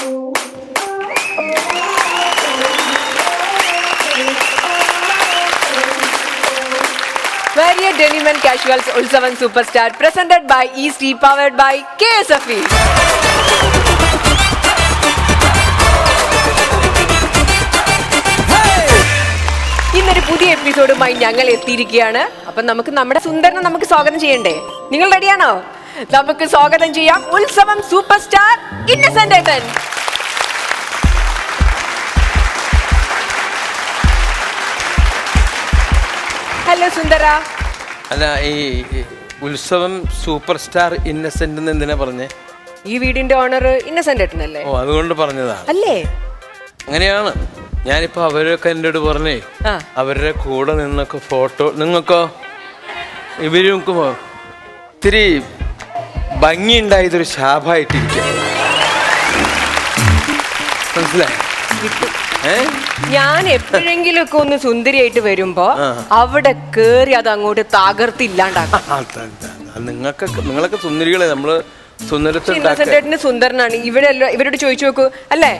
Various Denim and Casuals Ulsavan Superstar presented by East, powered by KSFE. ഇന്നൊരു പുതിയ എപ്പിസോഡുമായി ഞങ്ങൾ എത്തിയിരിക്കുകയാണ്. അപ്പം നമുക്ക് നമ്മുടെ സുന്ദരനെ നമുക്ക് സ്വാഗതം ചെയ്യണ്ടേ? നിങ്ങൾ റെഡിയാണോ? നമുക്ക് സ്വാഗതം ചെയ്യാം ഉത്സവം സൂപ്പർ സ്റ്റാർ ഇന്നസെന്റ് ഏട്ടൻ. ഹലോ സുന്ദര. അല്ല, ഈ ഉത്സവം സൂപ്പർ സ്റ്റാർ ഇന്നസെന്റ് എന്തിനാ പറഞ്ഞേ? ഈ വീടിന്റെ ഓണർ ഇന്നസെന്റ് ഏട്ടനല്ലേ? ഓ, അതുകൊണ്ട് പറഞ്ഞതാണ് അല്ലേ? അങ്ങനെയാണ്. ഞാനിപ്പോ അവരൊക്കെ എൻ്റെ അടുത്ത് പറഞ്ഞേ, അവരുടെ കൂടെ നിന്നൊക്കെ ഫോട്ടോ, നിങ്ങൾക്കോ ഇവരുക്കുമോ ഇത്തിരി ഭംഗിയുണ്ടായതൊരു ശാപമായിട്ടിരിക്കുക. മനസ്സിലായി? ഞാൻ എപ്പോഴെങ്കിലും ഒക്കെ ഒന്ന് സുന്ദരിയായിട്ട് വരുമ്പോ അവിടെ കേറി അത് അങ്ങോട്ട് തകർത്തില്ലാണ്ടാക്കും. നിങ്ങളൊക്കെ സുന്ദരികളെ, നമ്മള് ഇന്നസെന്റേട്ടന് സുന്ദരനാണ്. ഇവരോട് ചോദിച്ചു നോക്കൂ. അല്ലേ,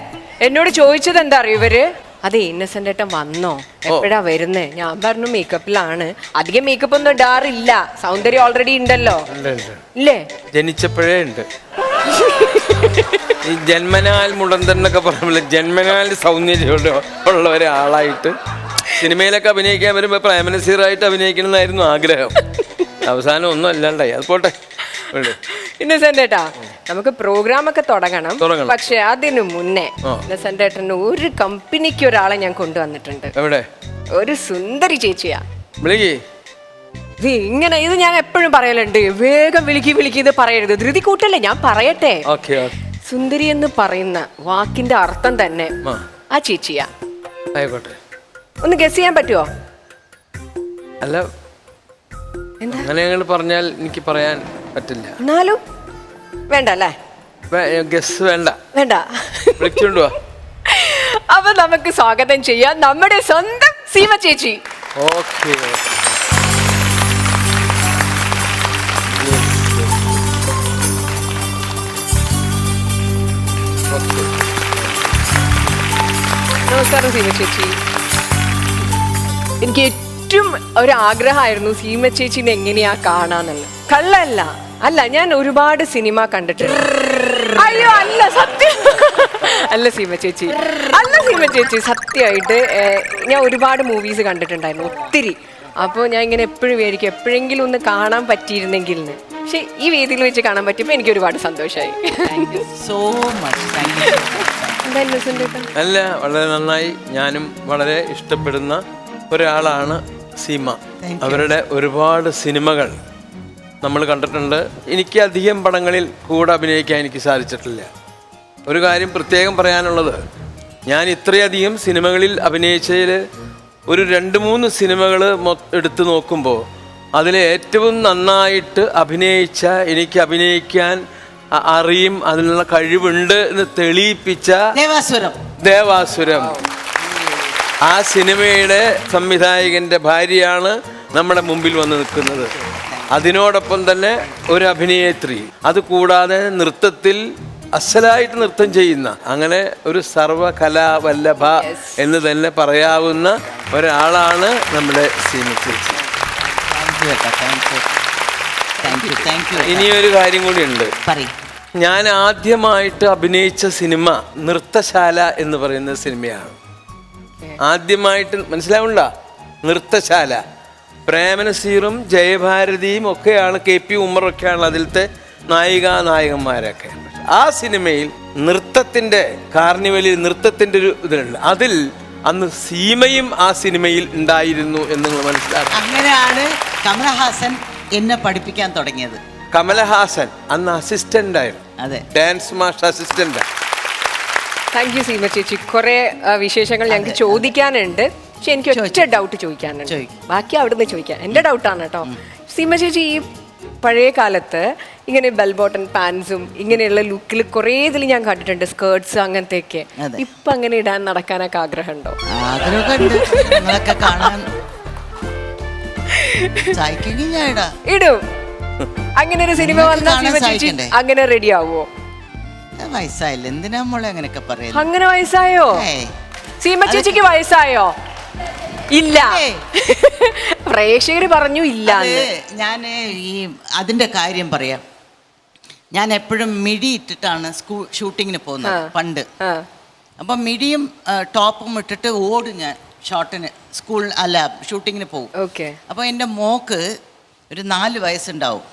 എന്നോട് ചോദിച്ചത് എന്താ അറിയോ ഇവര്? അതെ, ഇന്നസെന്റേട്ടൻ വന്നോ, എപ്പോഴാ വരുന്നേ? ഞാൻ പറഞ്ഞു മേക്കപ്പിലാണ്. അധികം മേക്കപ്പ് ഒന്നും ഇടാറില്ല, സൗന്ദര്യം ഓൾറെഡി ഉണ്ടല്ലോ. ഇല്ലേ? ജനിച്ചപ്പോഴേ ഉണ്ട്. ഈ ജന്മനാൽ മുടന്തന്നൊക്കെ പറയുമ്പോൾ ജന്മനാൽ സൗന്ദര്യം ഉള്ള ഒരാളായിട്ട് സിനിമയിലൊക്കെ അഭിനയിക്കാൻ വരുമ്പോ പ്രേമനസീറായിട്ട് അഭിനയിക്കണമെന്നായിരുന്നു ആഗ്രഹം. അവസാനം ഒന്നും അല്ലാണ്ടായി. അത് പോട്ടെ. ഇന്നസെന്റേട്ടാ, നമുക്ക് പ്രോഗ്രാം ഒക്കെ തുടങ്ങണം. പക്ഷെ അതിനു മുന്നേ ഇന്നസെന്റേട്ടന് ഒരു കമ്പനിക്ക് ഒരാളെ ഞാൻ കൊണ്ടുവന്നിട്ടുണ്ട്. എവിടെ? ഒരു സുന്ദരി ചേച്ചിയാ. വിളിക്ക്. ഇങ്ങനെ ഇത് ഞാൻ എപ്പോഴും പറയലുണ്ട്, വേഗം വിളിക്ക് ഇത് പറയരുത്, ധൃതി കൂട്ടല്ലേ. ഞാൻ പറയട്ടെ. സുന്ദരി എന്ന് പറയുന്ന വാക്കിന്റെ അർത്ഥം തന്നെ ആ ചേച്ചിയാ. ആയിക്കോട്ടെ. ഒന്ന് ഗസ് ചെയ്യാൻ പറ്റുമോ? അല്ല, അങ്ങനെ പറഞ്ഞാൽ എനിക്ക് പറയാൻ പറ്റില്ല. എന്നാലും വേണ്ട അല്ലേ? ഗസ് വേണ്ട. വിളിച്ചോണ്ട് വാ. അപ്പൊ നമുക്ക് സ്വാഗതം ചെയ്യാം നമ്മുടെ സ്വന്തം സീമ ചേച്ചി. ഓക്കെ. നമസ്കാരം സീമ ചേച്ചി. എനിക്ക് ഏറ്റവും ഒരു ആഗ്രഹമായിരുന്നു സീമ ചേച്ചിനെ എങ്ങനെയാ കാണാന്നുള്ളത്. കള്ളല്ല, അല്ല, ഞാൻ ഒരുപാട് സിനിമ കണ്ടിട്ടുണ്ട്. അയ്യോ അല്ല, സത്യം അല്ല സീമ ചേച്ചി, സത്യമായിട്ട് ഞാൻ ഒരുപാട് മൂവീസ് കണ്ടിട്ടുണ്ടായിരുന്നു, ഒത്തിരി. അപ്പോൾ ഞാൻ ഇങ്ങനെ എപ്പോഴും വിചാരിക്കും എപ്പോഴെങ്കിലും ഒന്ന് കാണാൻ പറ്റിയിരുന്നെങ്കിൽ. പക്ഷെ ഈ വേദിയിൽ വെച്ച് കാണാൻ പറ്റിയപ്പോൾ എനിക്ക് ഒരുപാട് സന്തോഷമായി. അല്ല, വളരെ നന്നായി. ഞാനും വളരെ ഇഷ്ടപ്പെടുന്ന ഒരാളാണ് സീമ. അവരുടെ ഒരുപാട് സിനിമകൾ നമ്മൾ കണ്ടിട്ടുണ്ട്. എനിക്ക് അധികം പടങ്ങളിൽ കൂടെ അഭിനയിക്കാൻ എനിക്ക് സാധിച്ചിട്ടില്ല. ഒരു കാര്യം പ്രത്യേകം പറയാനുള്ളത്, ഞാൻ ഇത്രയധികം സിനിമകളിൽ അഭിനയിച്ചതിൽ ഒരു 2-3 സിനിമകൾ എടുത്തു നോക്കുമ്പോൾ അതിൽ ഏറ്റവും നന്നായിട്ട് എനിക്ക് അഭിനയിക്കാൻ അറിയും, അതിനുള്ള കഴിവുണ്ട് എന്ന് തെളിയിപ്പിച്ച ദേവാസുരം. ആ സിനിമയുടെ സംവിധായകന്റെ ഭാര്യയാണ് നമ്മുടെ മുമ്പിൽ വന്ന് നിൽക്കുന്നത്. അതിനോടൊപ്പം തന്നെ ഒരു അഭിനേത്രി, അതുകൂടാതെ നൃത്തത്തിൽ അസലായിട്ട് നൃത്തം ചെയ്യുന്ന, അങ്ങനെ ഒരു സർവകലാവല്ലഭ എന്ന് തന്നെ പറയാവുന്ന ഒരാളാണ് നമ്മുടെ സീമ ചേച്ചി. ഇനിയൊരു കാര്യം കൂടിയുണ്ട്. ഞാൻ ആദ്യമായിട്ട് അഭിനയിച്ച സിനിമ നൃത്തശാല എന്ന് പറയുന്ന സിനിമയാണ്. ആദ്യമായിട്ട്, മനസ്സിലാവുണ്ട? നൃത്തശാല. പ്രേമനസീറും ജയഭാരതിയും ഒക്കെയാണ്, KP ഉമ്മറൊക്കെയാണ് അതിലത്തെ നായികന്മാരൊക്കെ. ആ സിനിമയിൽ നൃത്തത്തിന്റെ കാർണിവലിൽ നൃത്തത്തിന്റെ ഒരു ഇതിലുണ്ട്. അതിൽ അന്ന് സീമയും ആ സിനിമയിൽ ഉണ്ടായിരുന്നു എന്ന് മനസ്സിലാക്കി. അങ്ങനെയാണ് കമലഹാസൻ എന്നെ പഠിപ്പിക്കാൻ തുടങ്ങിയത്. കമലഹാസൻ അന്ന് അസിസ്റ്റന്റ് ആയിരുന്നു. അതെ, dance master assistant. Thank you Seema ചേച്ചി. കുറെ വിശേഷങ്ങൾ ഞങ്ങൾക്ക് ചോദിക്കാനുണ്ട്. പക്ഷെ എനിക്ക് ഒറ്റ ഡൗട്ട് ചോദിക്കാനുണ്ട്, ബാക്കി അവിടുന്ന് ചോദിക്കാം. എൻ്റെ ഡൗട്ടാണ് കേട്ടോ. സീമ ചേച്ചി, ഈ പഴയ കാലത്ത് ഇങ്ങനെ ബെൽ ബോട്ടൺ പാൻസും ഇങ്ങനെയുള്ള ലുക്കിൽ കുറേ ഇതിൽ ഞാൻ കണ്ടിട്ടുണ്ട്, സ്കേർട്സ് അങ്ങനത്തെയൊക്കെ. ഇപ്പൊ അങ്ങനെ ഇടാൻ നടക്കാനൊക്കെ ആഗ്രഹമുണ്ടോ? ഇടും. അങ്ങനെ ഒരു സിനിമ വന്നാൽ അങ്ങനെ റെഡി ആവുമോ? വയസ്സായില്ല, എന്തിനാ മോളെ അങ്ങനെയൊക്കെ പറയുന്നത്? അങ്ങനെ വയസ്സായോ? ഏയ്. സീമ ചേച്ചിക്ക് വയസ്സായോ? ഇല്ല. ഏയ്. പ്രേക്ഷകര് പറഞ്ഞു ഇല്ല. ഞാൻ ഈ അതിന്റെ കാര്യം പറയാം. ഞാൻ എപ്പോഴും മിടി ഇട്ടിട്ടാണ് ഷൂട്ടിങ്ങിന് പോകുന്നത് പണ്ട്. അപ്പം മിടിയും ടോപ്പും ഇട്ടിട്ട് ഓടും ഞാൻ ഷോട്ടിന്, ഷൂട്ടിങ്ങിന് പോകും. അപ്പോൾ എൻ്റെ മോക്ക് ഒരു 4 വയസ്സുണ്ടാവും.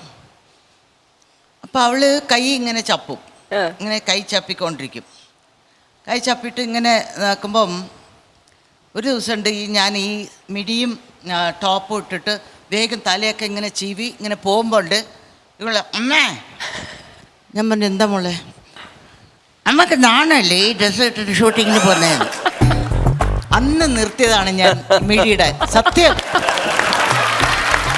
അപ്പോൾ അവള് കൈ ഇങ്ങനെ ചപ്പും, ഇങ്ങനെ കൈ ചപ്പിക്കൊണ്ടിരിക്കും. കൈ ചപ്പിട്ട് ഇങ്ങനെ നോക്കുമ്പം ഒരു ദിവസമുണ്ട് ഞാൻ ഈ മിടിയും ടോപ്പും ഇട്ടിട്ട് വേഗം തലയൊക്കെ ഇങ്ങനെ ചീവി ഇങ്ങനെ പോകുമ്പോൾ ഉണ്ട് ഇവളെ അമ്മേ. ഞാൻ പറഞ്ഞു എന്താ മോളെ? അമ്മക്ക് നാണല്ലേ ഈ ഡ്രസ്സ് ഇട്ടിട്ട് ഷൂട്ടിങ്ങിന് പോകുന്നതെന്ന്. അന്ന് നിർത്തിയതാണ് ഞാൻ മിഴിയുടെ, സത്യം.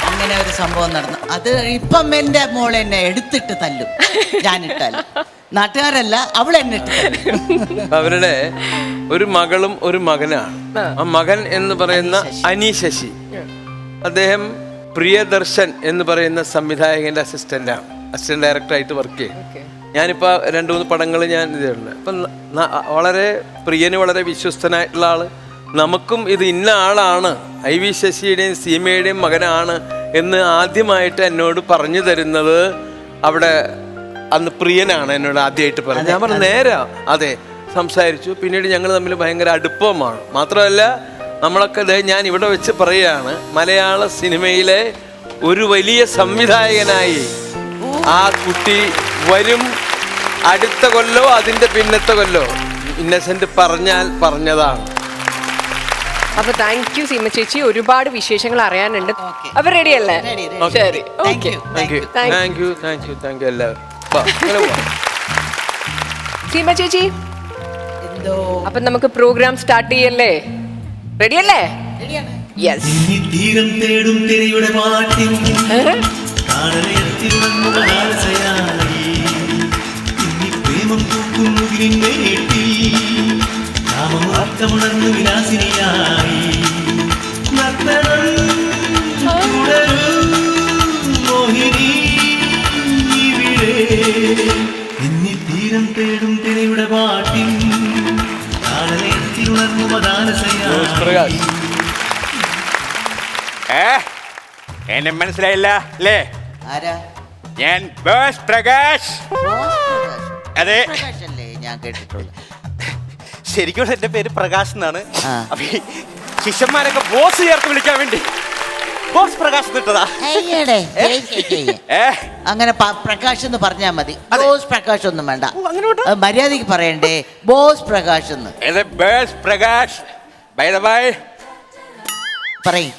അങ്ങനെ ഒരു സംഭവം നടന്നു. അത് ഇപ്പം എൻ്റെ മോളെ എന്നെ എടുത്തിട്ട് തല്ലും, ഞാനിട്ടാലും. നാട്ടുകാരല്ല, അവളെന്നെ ഇട്ട് തല്ലും. അവരുടെ ഒരു മകളും ഒരു മകനാണ്. ആ മകൻ എന്ന് പറയുന്ന അനി ശശി, അദ്ദേഹം പ്രിയദർശൻ എന്ന് പറയുന്ന സംവിധായകന്റെ അസിസ്റ്റന്റ് ഡയറക്ടറായിട്ട് വർക്ക് ചെയ്യും. ഞാനിപ്പോൾ 2-3 പടങ്ങൾ ഞാൻ ഇതുണ്ട്. അപ്പം വളരെ പ്രിയന് വളരെ വിശ്വസ്തനായിട്ടുള്ള ആള്. നമുക്കും ഇത് ഇന്ന ആളാണ്, IV ശശിയുടെയും സീമയുടെയും മകനാണ് എന്ന് ആദ്യമായിട്ട് എന്നോട് പറഞ്ഞു തരുന്നത് അവിടെ അന്ന് പ്രിയനാണ് എന്നോട് ആദ്യമായിട്ട് പറഞ്ഞത്. ഞാൻ പറഞ്ഞു നേരാ, അതെ, സംസാരിച്ചു. പിന്നീട് ഞങ്ങൾ തമ്മിൽ ഭയങ്കര അടുപ്പമാണ്. മാത്രമല്ല നമ്മളൊക്കെ ഞാൻ ഇവിടെ വെച്ച് പറയുകയാണ്, മലയാള സിനിമയിലെ ഒരു വലിയ സംവിധായകനായി ആ കുട്ടി വരും. അടുത്ത കൊല്ലോ അതിന്റെ പിന്നത്തെ കൊല്ലോ ഇന്നസെന്റ് പറഞ്ഞാൽ പറഞ്ഞതാണ്. അപ്പൊ താങ്ക് യു സീമ ചേച്ചി, ഒരുപാട് വിശേഷങ്ങൾ അറിയാനുണ്ട്. അപ്പൊ റെഡി അല്ലേ? ശരി, ഓക്കെ. താങ്ക് യു എല്ലാവരും. സീമ ചേച്ചി, അപ്പൊ നമുക്ക് പ്രോഗ്രാം സ്റ്റാർട്ട് ചെയ്യല്ലേ? റെഡി അല്ലേ? യെസ്. തീരം തേടും തിരയുടെ പാട്ടിൽ പ്രേമം പൂക്കും മുകിലിന്റെ ഏട്ടി നാമമാർത്തമുണർന്നു വിലാസിനിയായി നർത്തനം തുടരും മോഹിനി ഇവിടെ. ഇന്നി തീരം തേടും തിരയുടെ പാട്ടിൽ താളലയത്തിലുണർന്നു മദാലസയായി. എന്നെ മനസ്സിലായില്ല അല്ലേ? ആരാ? ഞാൻ ബോസ് പ്രകാശ്. അതെ, ഞാൻ കേട്ടിട്ടുള്ളൂ. ശരിക്കും എന്റെ പേര് പ്രകാശ് എന്നാണ്. അപ്പൊ ഈ ശിഷ്യന്മാരൊക്കെ ബോസ് ചേർത്ത് വിളിക്കാൻ വേണ്ടി ബോസ് പ്രകാശ് എന്നിട്ടതാ. അങ്ങനെ പ്രകാശ് എന്ന് പറഞ്ഞാൽ മതി, ബോസ് പ്രകാശ് ഒന്നും വേണ്ട. മര്യാദക്ക് പറയണ്ടേ ബോസ് പ്രകാശ് എന്ന്? Bose Prakash. By the by, പറയും.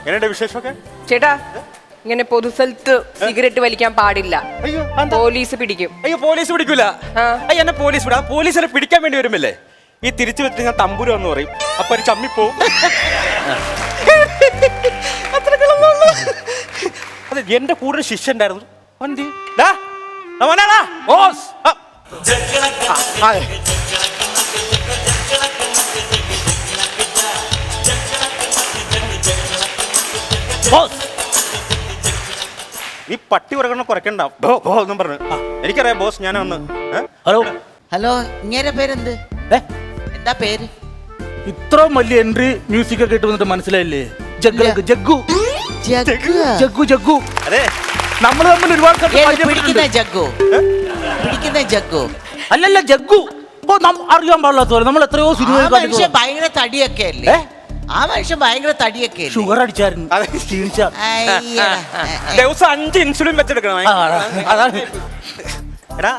എന്നെ വിശേഷമൊക്കെ? ചേട്ടാ, ഇങ്ങനെ പൊതുസ്ഥലത്ത് സിഗരറ്റ് വലിക്കാൻ പാടില്ല, പോലീസ് പിടിക്കും. അയ്യോ, പോലീസ് പിടിക്കൂല. എന്നെ പോലീസ് വിടാം. പോലീസിനെ പിടിക്കാൻ വേണ്ടി വരുമല്ലേ ഈ തിരിച്ചു വെച്ച് ഞാൻ തമ്പുരു എന്ന് പറയും. അപ്പൊ ഒരു ചമ്മിപ്പോവും. അതെ, എന്റെ കൂടെ ശിഷ്യ ഉണ്ടായിരുന്നു. നീ പട്ടി ഉറങ്ങണം കുറയ്ക്കണ്ട ഒന്നും പറഞ്ഞു. എനിക്കറിയാം ബോസ്, ഞാൻ ഒന്ന്. ഹലോ, ഇങ്ങനെ പേരെന്ത്? എന്താ പേര്? ഇത്രയും വലിയ എൻട്രി മ്യൂസിക് ഒക്കെ ഇട്ട് വന്നിട്ട് മനസ്സിലായില്ലേ? ജഗ്ഗു. അതെ, നമ്മൾ തമ്മിൽ ഒരുപാട് പിടിക്കുന്ന ജഗ്ഗു അല്ലല്ല, ജഗ്ഗു. ഓ, അറിയാൻ പാടില്ലാത്ത പോലെ നമ്മൾ എത്രയോ സിനിമ. ഭയങ്കര തടിയൊക്കെ അല്ലേ? ആ മനുഷ്യൻ ഭയങ്കര തടിയൊക്കെ. ഷുഗർ അടിച്ചായിരുന്നു. ദിവസം 5 ഇൻസുലിൻ വെച്ചെടുക്കണം. എടാ,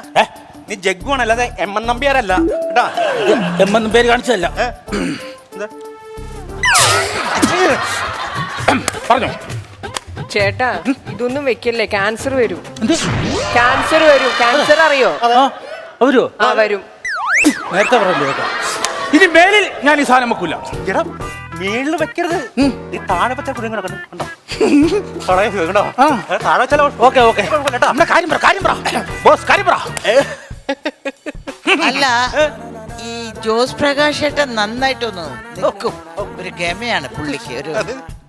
നീ ജഗ്ഗു ആണ്, അല്ലാതെ എം.എൻ. നമ്പ്യാരല്ല. എം.എൻ. പേര് കാണിച്ചതല്ല. പറഞ്ഞോ ചേട്ടാ, ഇതൊന്നും വെക്കല്ലേ, ക്യാൻസർ വരും. ക്യാൻസർ അറിയോ? അവരോ? വരും. നേരത്തെ പറഞ്ഞു കേട്ടോ. ഇനി മേലിൽ ഞാൻ ഈ സാധനം വെക്കൂല. എടാ, മേളിൽ വെക്കരുത്. ഈ താഴെ വെച്ചാൽ കുടുങ്ങി കിടക്കുന്നു. താഴെ വെച്ചാലോ? ഓക്കെ. നമ്മുടെ കാര്യം പറ ബോസ്, കാര്യം പറ. അല്ല, ഈ ജോസ് പ്രകാശ് ഏട്ടൻ നന്നായിട്ടൊന്ന് നിൽക്കും. ഒരു ഗമയാണ് പുള്ളിക്ക്, ഒരു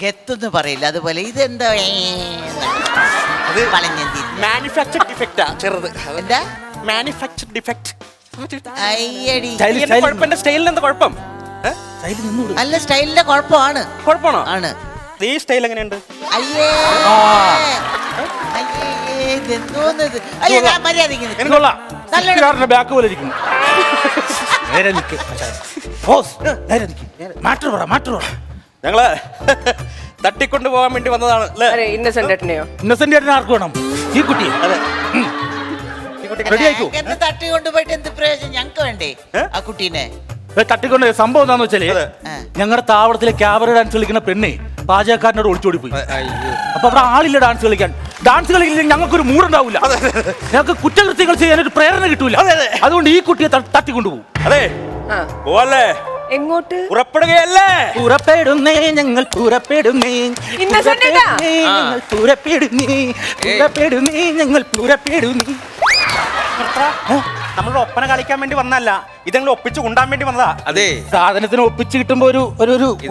ഗത്തെന്ന് പറയില്ല, അതുപോലെ ഇതെന്താ മാനുഫാക്ചർ ഡിഫക്റ്റാ ചെറുത്. എന്താ മാനുഫാക്ചർഡ് ഡിഫക്റ്റ്. അയ്യടി. കുഴപ്പം സ്റ്റൈലിന് എന്താ കുഴപ്പം? അല്ല, സ്റ്റൈലിന്റെ കുഴപ്പമാണ്. കുഴപ്പമാണോ? ആണ്. ഈ സ്റ്റൈൽ എങ്ങനെയുണ്ട്? അയ്യേ അയ്യേ, ഇതെന്തോന്നത്? അയ്യോ, ഞാൻ മര്യാദയ്ക്ക് നിൽക്കുന്നു. എനിക്കുള്ള ബാക്ക് പോലെ ഇരിക്കുന്നു. നേരെ നിൽക്ക്. ബോസ്, നേരെ നിൽക്ക്. മാറ്റർ പറ, മാറ്റർ പറ. ഞങ്ങള് തട്ടിക്കൊണ്ടു പോകാൻ വേണ്ടി വന്നതാണ് അല്ലേ? അരെ ഇന്നസെന്റ് ഏട്ടനെയോ? ഇന്നസെന്റ് ആയിട്ട് ആർക്ക് വേണം? ഈ കുട്ടിയെ. അതെ. റെഡി ആയിക്കോ. എന്നെ തട്ടി കൊണ്ടുപോയിട്ട് എന്ത് പ്രയോജനം? ഞങ്ങക്ക് വേണ്ടേ ആ കുട്ടീനെ? തട്ടിക്കൊണ്ട് സംഭവം എന്താന്ന് വെച്ചാല് ആ. ഞങ്ങളുടെ താവളത്തിലെ ക്യാബറ ഡാൻസ് കളിക്കുന്ന പെണ്ണെ പാചകക്കാരനോട് ഒളിച്ചോടി പോയി. അപ്പൊ അവിടെ ആളില്ല ഡാൻസ് കളിക്കാൻ. ഡാൻസ് കളിക്കില്ലെങ്കിൽ ഞങ്ങൾക്കൊരു മൂടുണ്ടാവില്ല. ഞങ്ങൾക്ക് കുറ്റകൃത്യങ്ങൾ ചെയ്യാൻ ഒരു പ്രേരണ കിട്ടൂല. അതുകൊണ്ട് ഈ കുട്ടിയെ തട്ടിക്കൊണ്ടുപോകും. അതെ, ആ. പോവല്ലേ? എങ്ങോട്ട്? പുറപ്പെടുകയല്ലേ? പുറപ്പെടുന്നേ, ഞങ്ങൾ പുറപ്പെടുന്നേ. ഇന്നസെന്റ് ഏട്ടാ. ഞങ്ങൾ പുറപ്പെടുന്നേ, പുറപ്പെടുന്നേ, ഞങ്ങൾ പുറപ്പെടുന്നേ. നമ്മൾ ഒപ്പന കളിക്കാൻ വേണ്ടി വന്നല്ല, ഇതെങ്കിലും ഒപ്പിച്ച് കൊണ്ടാൻ വേണ്ടി വന്നതാ. അതെ, സാധനത്തിന് ഒപ്പിച്ച് കിട്ടുമ്പോ ഒരു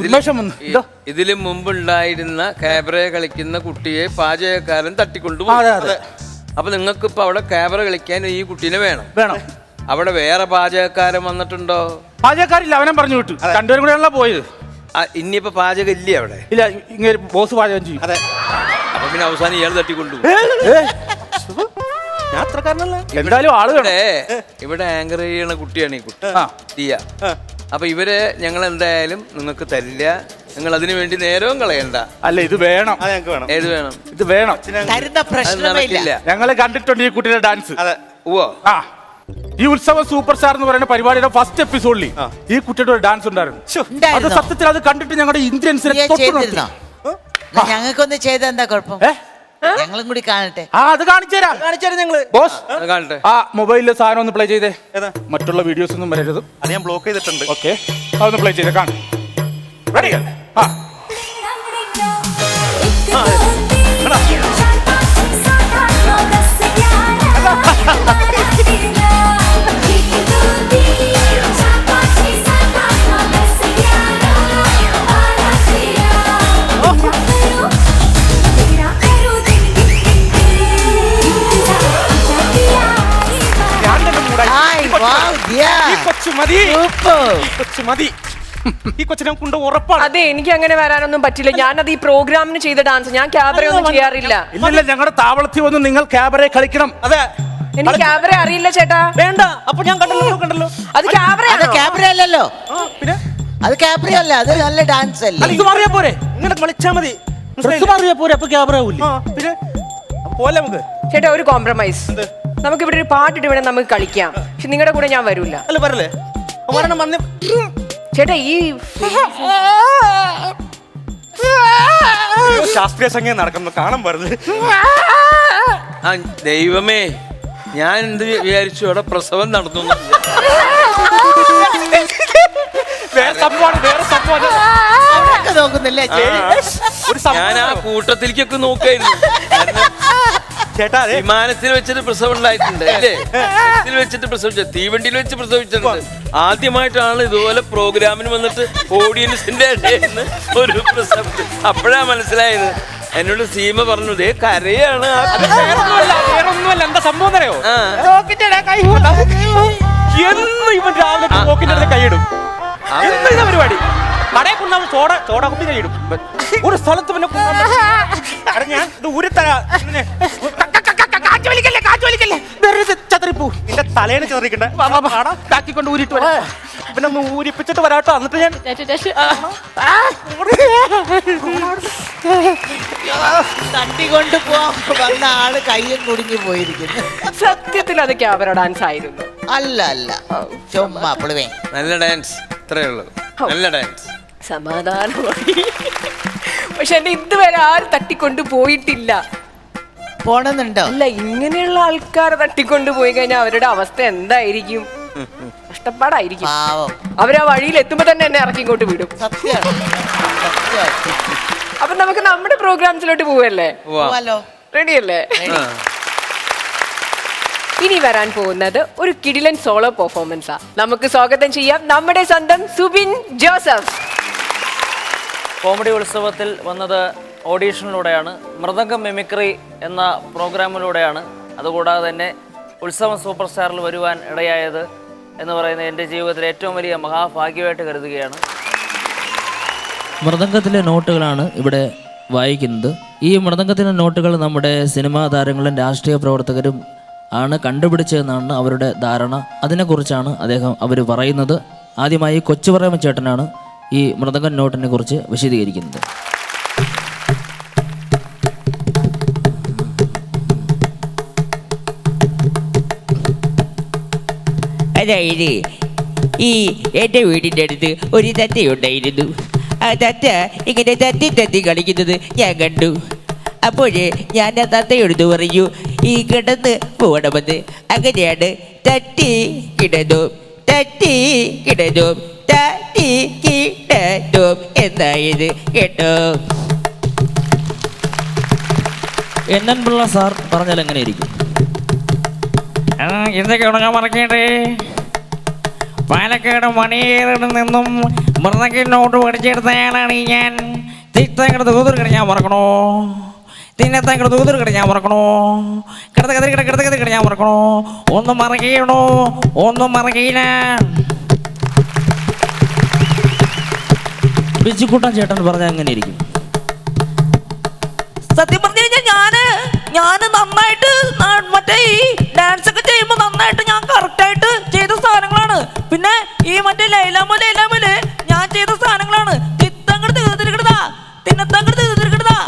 ഉന്മേഷം വന്നു. ഇതോ. ഇതില് മുമ്പുണ്ടായിരുന്ന ക്യാബറ കളിക്കുന്ന കുട്ടിയെ പാചകക്കാരൻ തട്ടിക്കൊണ്ടുപോയി. അതെ, അതെ. അപ്പൊ നിങ്ങൾക്ക് ഇപ്പൊ അവിടെ ക്യാബറ കളിക്കാൻ ഈ കുട്ടീനെ വേണം. വേണം. അവിടെ വേറെ പാചകക്കാരൻ വന്നിട്ടുണ്ടോ? പാചകക്കാരില്ല, അവനെ പറഞ്ഞു വിട്ടു. രണ്ടുപേരും കൂടെയാണല്ലോ പോയത്. ഇനിയിപ്പോ പാചകം ഇല്ലേ അവിടെ? ഇല്ല, ഇങ്ങനെ ബോസ് പാചകം ചെയ്യും. അതെ, അപ്പൊ പിന്നെ അവസാനം ഇയാൾ തട്ടിക്കൊണ്ടുപോയി. യാത്രക്കാരനല്ല. എന്തായാലും ആള് വേണം. ഇവിടെ ആങ്കർ ചെയ്യണ കുട്ടിയാണ് ഈ കുട്ടി, ആ. ദിയ. അപ്പൊ ഇവരെ ഞങ്ങൾ എന്തായാലും നിങ്ങൾക്ക് തരില്ല. നിങ്ങൾ അതിനു വേണ്ടി നേരവും കളയണ്ട. അല്ല, ഇത് വേണം. അത് ഞങ്ങൾക്ക് വേണം. ഏത് വേണം? ഇത് വേണം. തരുന്ന അത് പ്രശ്നമേ നടക്കില്ല. ഇല്ല. ഞങ്ങളെ കണ്ടിട്ടുണ്ട് ഈ കുട്ടിയുടെ ഡാൻസ്. അതെ. ഓ, ആ, ഈ ഉത്സവം സൂപ്പർ സ്റ്റാർ എന്ന് പറയുന്ന പരിപാടിയുടെ ഫസ്റ്റ് എപ്പിസോഡിൽ ഈ കുട്ടിയുടെ ഒരു ഡാൻസ് ഉണ്ടായിരുന്നു. അത് ഉണ്ടായിരുന്നോ? സത്യത്തിൽ അത് കണ്ടിട്ട് ഞങ്ങളുടെ ഇന്ത്യൻസിനെ നീ തൊട്ടു നിർത്തി. ചെയ്തിരുന്നോ? ഞങ്ങൾക്കൊന്ന് ചെയ്ത എന്താ കുഴപ്പം? ഏ? ഞങ്ങളും കൂടി കാണട്ടെ. ആ, അത് കാണിച്ചുതരാം. കാണിച്ചാലും ഞങ്ങള് ബോസ്, അത് കാണട്ടെ. ആ മൊബൈലിലെ സാധനം ഒന്ന് പ്ലേ ചെയ്തേ. ഏതാ? മറ്റുള്ള വീഡിയോസ് ഒന്നും വരരുത്. അത് ഞാൻ ബ്ലോക്ക് ചെയ്തിട്ടുണ്ട്. ഓക്കെ, അതൊന്ന് പ്ലേ ചെയ്തേ. കാണും. റെഡി? ആ, ഹായ്, wow, yeah. ഈ കൊച്ചു മതി, Super. ഈ കൊച്ചു മതി. ഈ കൊച്ചിനെ കൊണ്ട് ഉറപ്പാണ്. അതെ, എനിക്ക് അങ്ങനെ വരാനൊന്നും പറ്റില്ല. ഞാനത് ഈ പ്രോഗ്രാമിന് ചെയ്ത ഡാൻസ്. ഞാൻ ക്യാബറ ഒന്നും ചെയ്യാറില്ല. ഇല്ല, ഞങ്ങളുടെ താവളത്തിൽ വന്ന് നിങ്ങൾ ക്യാബറെ കളിക്കണം. അതെ, എനിക്ക് ക്യാബറ അറിയില്ല ചേട്ടാ. വേണ്ട. അപ്പൊ ഞാൻ കണ്ടല്ലോ. അത് ക്യാബറ അത് ക്യാബ്ര അല്ലല്ലോ. പിന്നെ അത് ക്യാബ്ര അല്ല, അത് നല്ല ഡാൻസ് അല്ലേ? ഇത് മാറിയാ പോരെ? ഇങ്ങനെ കളിച്ചാ മതി. ഡ്രസ് മാറിയാ പോരെ? അപ്പൊ ക്യാബറ ആവൂല്ലേ? പിന്നെ പോലെ നമുക്ക്. ചേട്ടാ, ഒരു കോംപ്രമൈസ്. നമുക്ക് ഇവിടെ ഒരു പാട്ടിട്ട് വേണം നമുക്ക് കളിക്കാം. പക്ഷെ നിങ്ങളുടെ കൂടെ ഞാൻ വരൂല. അല്ല, പറയല്ലേ? വരണം, വന്ന്. ചേട്ടാ, ഈ ശാസ്ത്രീയ സംഗീതം നടക്കുന്നു, കാണാൻ പറഞ്ഞത്. ആ ദൈവമേ, ഞാൻ എന്ത് വിചാരിച്ചു അവിടെ പ്രസവം നടന്നു. വേറെ സംഭവമാണ്, വേറെ സംഭവമാണ്. അവിടെയൊക്കെ നോക്കുന്നില്ലേ? ഒരു സംഭവം. ഞാൻ ആ കൂട്ടത്തിലേക്കൊക്കെ നോക്കായിരുന്നു. ചേട്ടാ, അതെ. വിമാനത്തിൽ വെച്ചിട്ട് പ്രസവം ഉണ്ടായിട്ടുണ്ട് അല്ലേ? ബസ്സിൽ വെച്ചിട്ട് പ്രസവിച്ച, തീവണ്ടിയിൽ വെച്ച് പ്രസവിച്ചിട്ടുണ്ട്. ആദ്യമായിട്ടാണ് ഇതുപോലെ പ്രോഗ്രാമിന് വന്നിട്ട് ഓഡിയൻസിന്റെ ഇടയിന്ന് ഒരു പ്രസവം. അപ്പോഴാ മനസ്സിലായത്. എന്നോട് സീമ പറഞ്ഞു, ദേ കരയാണ്. വേറൊന്നുമല്ല. എന്താ സംഭവം അറിയോ? ആ. എന്ന് ഇവൻ രാവിലെ പോക്കിന്റെ കൈയിടും. എന്ന് ഇതാ പരിപാടി. കടയിൽ കൊണ്ടാൽ ചോട കുപ്പി കൈയിടും. ഒരു സ്ഥലത്ത് പിന്നെ ഞാൻ ഇത് ഉരുത്തരാ. നിന്റെ തലേന്ന് ചെറിയിക്കണ്ടേ? കൊണ്ട് ഊരിട്ട് വരാം. പിന്നെ ഒന്ന് ഊരിപ്പിച്ചിട്ട് വരാട്ടോ. എന്നിട്ട് ഞാൻ തട്ടിക്കൊണ്ട് വന്ന ആള് കയ്യും കുടുങ്ങി പോയിരിക്കുന്നു. സത്യത്തിൽ അത് ക്യാബറ ഡാൻസ് ആയിരുന്നു. അല്ല അല്ല, ചുമ്മാ പുളുവേ. നല്ല ഡാൻസ്, ഇത്രയേ ഉള്ളൂ. നല്ല ഡാൻസ്. സമാധാനമായി. പക്ഷെ എന്നെ ഇതുവരെ ആരും തട്ടിക്കൊണ്ട് പോയിട്ടില്ല. പോണെന്നുണ്ടോ? അല്ല, ഇങ്ങനെയുള്ള ആൾക്കാരെ തട്ടിക്കൊണ്ട് പോയി കഴിഞ്ഞാൽ അവരുടെ അവസ്ഥ എന്തായിരിക്കും? കഷ്ടപ്പാടായിരിക്കും. പാവം. അവരാ വഴിയിൽ എത്തുമ്പോ തന്നെ എന്നെ ഇറക്കി ഇങ്ങോട്ട് വിടും. സത്യമാണ്. അപ്പൊ നമുക്ക് നമ്മുടെ പ്രോഗ്രാംസിലോട്ട് പോവല്ലേ? പോവാലോ. റെഡിയല്ലേ? ഇനി വരാൻ പോകുന്നത് ഒരു കിടിലൻ സോളോ പെർഫോമൻസാ. നമുക്ക് സ്വാഗതം ചെയ്യാം നമ്മുടെ സ്വന്തം സുബിൻ ജോസഫ്. കോമഡി ഉത്സവത്തിൽ വന്നത് ഓഡീഷനിലൂടെയാണ്. മൃദംഗം മിമിക്രി എന്ന പ്രോഗ്രാമിലൂടെയാണ്. അതുകൂടാതെ തന്നെ ഉത്സവം സൂപ്പർ സ്റ്റാറിൽ വരുവാൻ ഇടയായത് എന്ന് പറയുന്നത് എൻ്റെ ജീവിതത്തിലെ ഏറ്റവും വലിയ മഹാഭാഗ്യമായിട്ട് കരുതുകയാണ്. മൃദംഗത്തിലെ നോട്ടുകളാണ് ഇവിടെ വായിക്കുന്നത്. ഈ മൃദംഗത്തിലെ നോട്ടുകൾ നമ്മുടെ സിനിമാ താരങ്ങളും രാഷ്ട്രീയ പ്രവർത്തകരും ആണ് കണ്ടുപിടിച്ചതെന്നാണ് അവരുടെ ധാരണ. അതിനെക്കുറിച്ചാണ് അവർ പറയുന്നത്. ആദ്യമായി കൊച്ചുപറയമ ചേട്ടനാണ് ഈ മൃദംഗ നോട്ടിനെ കുറിച്ച് വിശദീകരിക്കുന്നത്. അതായത് ഈ എൻ്റെ വീടിൻ്റെ അടുത്ത് ഒരു തത്തയുണ്ടായിരുന്നു. ആ തത്ത ഇങ്ങനെ തത്തി കളിക്കുന്നത് ഞാൻ കണ്ടു. അപ്പോൾ ഞാൻ ആ തത്തയെടുത്ത് പറഞ്ഞു ഈ കിടന്ന് പോകണമെന്ന്. അങ്ങനെയാണ് തട്ടി കിടന്നു തട്ടി കിടന്നു തട്ടി കിടന്നു എന്നായത് കേട്ടോ. എൻ പിള്ള സാർ പറഞ്ഞാൽ എങ്ങനെയായിരിക്കും? എന്തൊക്കെയാണ് ഞാൻ മറക്കേണ്ടേ? പാലക്കാട് മണിയേറിൽ നിന്നും മൃദംഗ നോട്ട് പഠിച്ചെടുത്തയാളാണ് ഞാൻ. തിത്തങ്ങടെ തൂതിർക്കട ഞാൻ മറക്കണോ? തിന്നത്തങ്ങടെ തൂതിർക്കട ഞാൻ മറക്കണോ? കിടക്കട ഞാൻ മറക്കണോ? ഒന്നും മറക്കണോ? ഒന്നും മറക്കില്ല. ബിച്ചുക്കുട്ടൻ ചേട്ടൻ പറഞ്ഞാൽ എങ്ങനെയായിരിക്കും? സത്യം പറഞ്ഞു കഴിഞ്ഞാൽ ഞാൻ നന്നായിട്ട് മറ്റേ ഈ ഡാൻസ് ഒക്കെ ചെയ്യുമ്പോൾ നന്നായിട്ട് ഞാൻ കറക്റ്റായിട്ട് ചെയ്ത സാധനങ്ങളാണ്. പിന്നെ ഈ മറ്റേ ലൈലാമല് ഞാൻ ചെയ്ത സാധനങ്ങളാണ്. തിത്തങ്ങട് തീർത്തിരിക്കണതാ തിന്നത്തങ്ങട് തീർത്തിരിക്കണതാ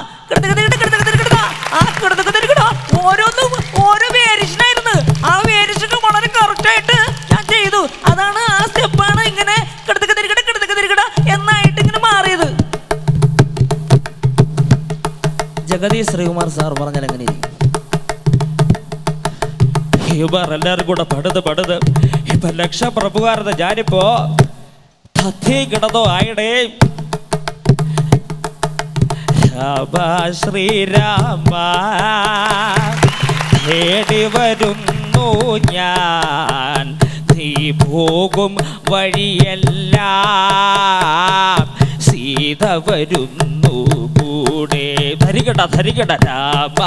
ആ കിടത്തിരിക്കണ ഓരോന്നും ഓരോ വേരിയേഷനായിരുന്നു. ആ വേരിയേഷൻ വളരെ കറക്റ്റായിട്ട് ഞാൻ ചെയ്തു. അതാണ് ആ സ്റ്റെപ്പാണ് ഇങ്ങനെ കിടത്തിരിക്കട എന്നായിട്ട് ഇങ്ങനെ മാറിയത്. ജഗതി ശ്രീകുമാർ സാർ പറഞ്ഞാൽ എങ്ങനെയായിരിക്കും? ഇവർ എല്ലാവരും കൂടെ പടുത് ഇപ്പൊ ലക്ഷപ്രഭുകാരത് ഞാനിപ്പോ തത്തി കിടന്നോ ആയിടേ. രാമ ശ്രീരാമ തേടി വരുന്നു ഞാൻ നീ പോകും വഴിയെല്ലാം സീത വരുന്നു കൂടെ. ധരികട രാമ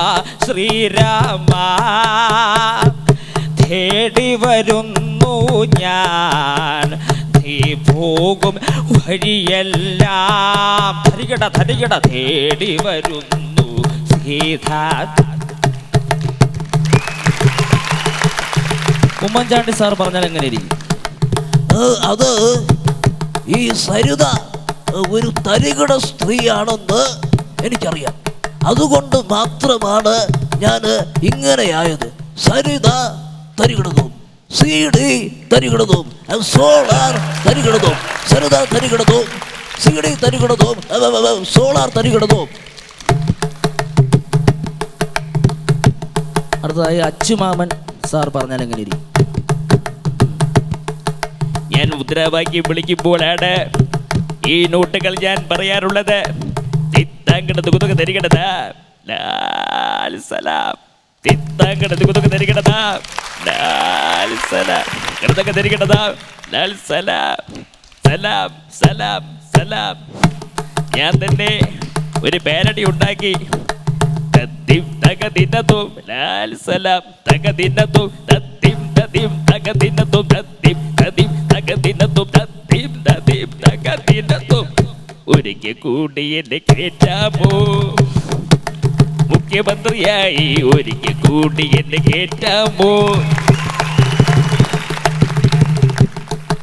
ശ്രീരാമ തേടി വരുന്നു ഞാൻ നീ പോകും വഴിയെല്ലാം. ധരികട തേടി വരുന്നു സീത. ഉമ്മൻചാണ്ടി സാർ പറഞ്ഞാൽ എങ്ങനെയായിരിക്കും? അത് ഈ സരിത ഒരു തരികിട സ്ത്രീയാണെന്ന് എനിക്കറിയാം. അതുകൊണ്ട് മാത്രമാണ് ഞാൻ ഇങ്ങനെയായത്. സരിത തരികിടതും CD തരികിടതും സോളാർ തരികിടതും സരിത തരികിടതും CD തരികിടതും സോളാർ തരികിടതും. അടുത്തതായി അച്ചുമാമൻ സാർ പറഞ്ഞാൽ എങ്ങനെയായിരിക്കും? ഞാൻ മുദ്രാവാക്യം വിളിക്കുമ്പോഴാണ് ഈ നോട്ടുകൾ ഞാൻ പറയാറുള്ളത്. തിത്താങ്കടത് കുതുക തരികടത ലാൽ സലാം. തിത്താങ്കടത് കുതുക തരികടത ലാൽ സലാം. കിടതക തരികടത ലാൽ സലാം. സലാം സലാം സലാം. ഞാൻ തന്നെ ഒരു പാരഡി ഉണ്ടാക്കി. തത്തിം തക ദിനത്തും ലാൽ സലാം തക ദിനത്തും തത്തിം തതിം തക ദിനത്തും തത്തിം തതിം തക ദിനത്തും തത്തിം തതിം തക ദിനത്തും. ഒരിക്കൽ കൂടി എന്നെ കേറ്റാമോ മുഖ്യമന്ത്രിയായി? ഒരിക്കൽ കൂടി എന്നെ കേറ്റാമോ?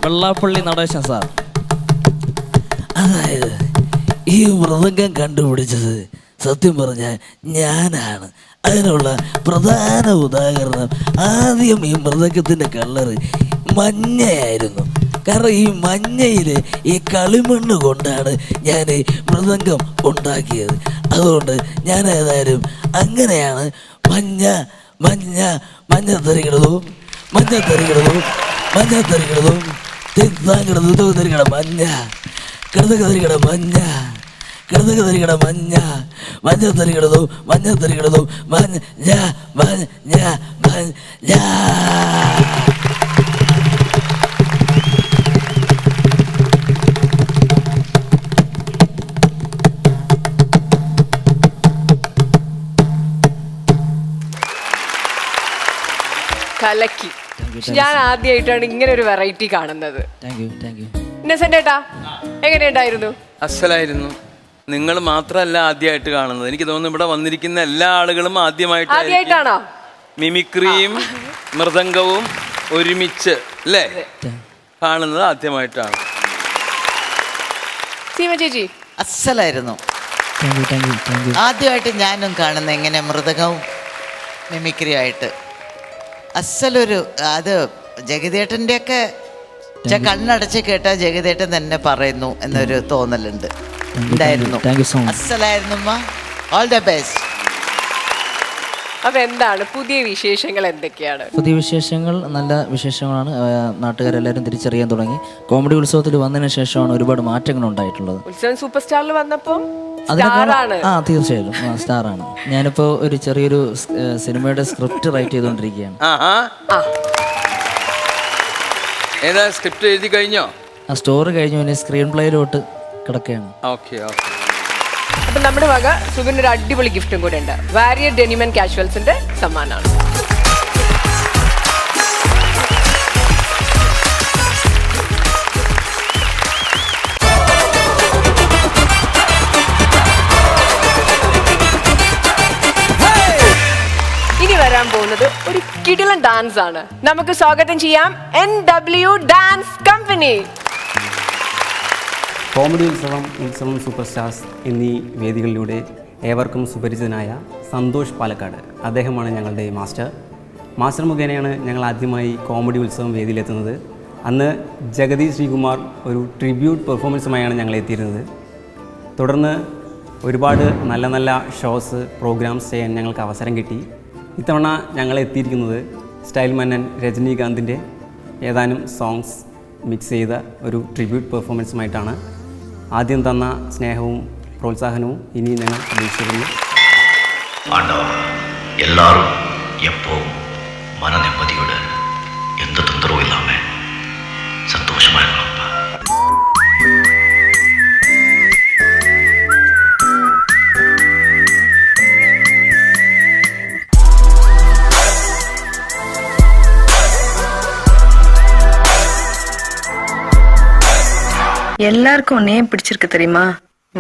വെള്ളാപ്പള്ളി നടേശൻ സാർ. അതായത് ഈ മൃദംഗം കണ്ടുപിടിച്ചത് സത്യം പറഞ്ഞാൽ ഞാനാണ്. അതിനുള്ള പ്രധാന ഉദാഹരണം ആദ്യം ഈ മൃദംഗത്തിൻ്റെ കളറ് മഞ്ഞയായിരുന്നു. കാരണം ഈ മഞ്ഞയിൽ ഈ കളിമണ്ണ് കൊണ്ടാണ് ഞാൻ ഈ മൃദംഗം ഉണ്ടാക്കിയത്. അതുകൊണ്ട് ഞാൻ ഏതായാലും അങ്ങനെയാണ് മഞ്ഞ മഞ്ഞ മഞ്ഞത്തരികിടതും മഞ്ഞത്തരികിടതും മഞ്ഞത്തരികിടതും തിരികിടതും തരികട മഞ്ഞ കിടതകതരികട മഞ്ഞ കിടതകതരികട മഞ്ഞ മഞ്ഞത്തരികിടതും മഞ്ഞത്തരികിടതും മഞ്ഞ മഞ്ഞ മഞ്ഞ. കലക്കി. ഞാൻ ആദ്യമായിട്ടാണ് ഇങ്ങനെ ഒരു വെറൈറ്റി കാണുന്നത്. Thank you. ഇന്നസെന്റ് ഏട്ടാ എങ്ങനെയുണ്ടായിരുന്നു? അസലായിരുന്നു. നിങ്ങൾ മാത്രമല്ല ആദ്യമായിട്ട് കാണുന്നത്. എനിക്ക് തോന്നുന്നു ഇവിടെ വന്നിരിക്കുന്ന എല്ലാ ആളുകളും ആദ്യമായിട്ടാണോ മിമിക്രിയും മൃദംഗവും ഒരുമിച്ച് അല്ലേ കാണുന്നത്? ആദ്യമായിട്ടാണ്. സീമ ചേച്ചി അസലായിരുന്നു. ആദ്യമായിട്ട് ഞാനും കാണുന്ന എങ്ങനെ മൃദംഗവും മിമിക്രിയായിട്ട് അസലൊരു. അത് ജഗദേട്ടൻ്റെയൊക്കെ കണ്ണടച്ച് കേട്ടാൽ ജഗദേട്ടൻ തന്നെ പറയുന്നു എന്നൊരു തോന്നലുണ്ട് ഉണ്ടായിരുന്നു. അസലായിരുന്നു. All the best. അപ്പൊ എന്താണ് പുതിയ വിശേഷങ്ങൾ? എന്തൊക്കെയാണ് പുതിയ വിശേഷങ്ങൾ? നല്ല വിശേഷങ്ങളാണ്. നാട്ടുകാരെല്ലാവരും തിരിച്ചറിയാൻ തുടങ്ങി. കോമഡി ഉത്സവത്തിൽ വന്നതിന് ശേഷമാണ് ഒരുപാട് മാറ്റങ്ങൾ ഉണ്ടായിട്ടുള്ളത്. ഉത്സവം സൂപ്പർ സ്റ്റാറിൽ വന്നപ്പോൾ തീർച്ചയായും സ്റ്റാറാണ്. ഞാനിപ്പോ ഒരു ചെറിയൊരു സിനിമയുടെ സ്ക്രിപ്റ്റ് റൈറ്റ് ചെയ്തുകൊണ്ടിരിക്കുകയാണ്. ഏതാ സ്ക്രിപ്റ്റ് എഴുതി കഴിഞ്ഞോ? ആ സ്റ്റോറി കഴിഞ്ഞു, ഇനി സ്ക്രീൻ പ്ലേയിലോട്ട് കിടക്കുകയാണ്. അപ്പൊ നമ്മുടെ വക സുഖിന് ഒരു അടിപൊളി ഗിഫ്റ്റും കൂടെ ഉണ്ട്. വാരിയർ ഡെനിം ആൻഡ് കാഷ്വൽസിന്റെ സമ്മാനമാണ്. ഇനി വരാൻ പോകുന്നത് ഒരു കിടിലൻ ഡാൻസ് ആണ്. നമുക്ക് സ്വാഗതം ചെയ്യാം NW ഡാൻസ് കമ്പനി. കോമഡി ഉത്സവം സൂപ്പർ സ്റ്റാർസ് എന്നീ വേദികളിലൂടെ ഏവർക്കും സുപരിചിതനായ സന്തോഷ് പാലക്കാട്, അദ്ദേഹമാണ് ഞങ്ങളുടെ മാസ്റ്റർ മുഖേനയാണ് ഞങ്ങൾ ആദ്യമായി കോമഡി ഉത്സവം വേദിയിലെത്തുന്നത്. അന്ന് ജഗതി ശ്രീകുമാർ ഒരു ട്രിബ്യൂട്ട് പെർഫോമൻസുമായാണ് ഞങ്ങൾ എത്തിയിരുന്നത്. തുടർന്ന് ഒരുപാട് നല്ല നല്ല ഷോസ് പ്രോഗ്രാംസ് ചെയ്യാൻ ഞങ്ങൾക്ക് അവസരം കിട്ടി. ഇത്തവണ ഞങ്ങൾ എത്തിയിരിക്കുന്നത് സ്റ്റൈൽ മന്നൻ രജനീകാന്തിൻ്റെ ഏതാനും സോങ്സ് മിക്സ് ചെയ്ത ഒരു ട്രിബ്യൂട്ട് പെർഫോമൻസുമായിട്ടാണ്. ആദ്യം തന്ന സ്നേഹവും പ്രോത്സാഹനവും ഇനി ഞങ്ങൾ പ്രതീക്ഷിക്കുന്നു. எல்லாரும் எப்பவும் மன நிம்மதியோடு எந்த தொந்தரவும் இல்லாம சந்தோஷமா இருக்கணும். எல்லாருக்கும் உன்னையே பிடிச்சிருக்கு தெரியுமா?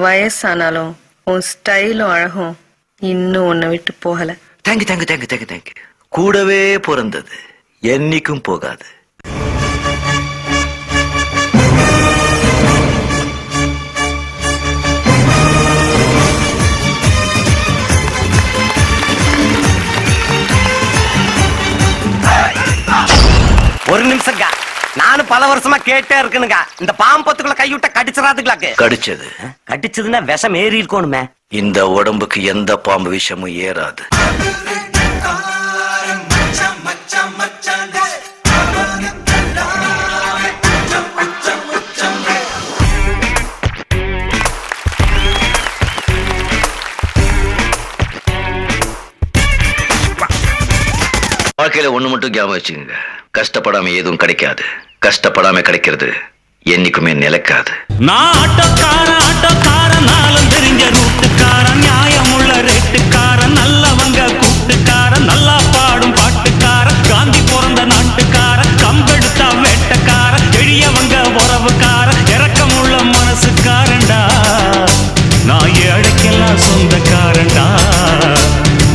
வயசானாலும் உன் ஸ்டைலும் அழகும் இன்னும் உன்னை விட்டு போகல. தேங்க்யூ. கூடவே பிறந்தது என்னைக்கும் போகாது. ஒரு நிமிஷங்க, நானும் பல வருஷமா கேட்டே இருக்கணுங்க. இந்த பாம்பத்துக்குள்ள கைவிட்ட கடிச்சிடாதுங்களாக்கு. கடிச்சதுன்னா விஷம் ஏறி இருக்கணுமே. இந்த உடம்புக்கு எந்த பாம்பு விஷமும் ஏறாது. வாழ்க்கையில ஒண்ணு மட்டும் ஞாபகம் வச்சுங்க, கஷ்டப்படாம எதுவும் கிடைக்காது. கஷ்டப்படாம கிடைக்கிறது என்னைக்குமே நிலைக்காது. நான் ஆட்டோக்காரன் நாளும் தெரிஞ்ச ரூட்டுக்காரன், நியாயமுள்ள ரேட்டுக்காரன், நல்லவங்க கூட்டுக்காரன், நல்லா பாடும் பாட்டுக்காரன், காந்தி பிறந்த நாட்டுக்காரன், கம்பெடுத்தா வேட்டக்காரன், எளியவங்க உறவுக்காரன், இரக்கமுள்ள மனசுக்காரன்டா. நான் ஏழைக்கெல்லாம் சொந்தக்காரன்டா.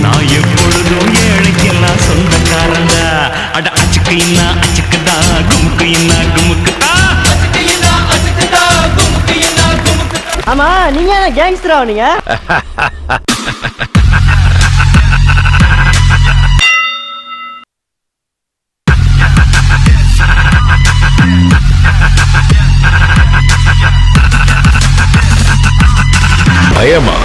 நான் எப்பொழுதும் ஏழைக்கெல்லாம் சொந்தக்காரன்டா. அட அச்சுக்கு இன்னா அச்சுக்குதா, குமுக்கு இன்னா குமுக்குதா. ஆமா, நீங்க கேங்ஸ்டரா நீங்க? பயமா?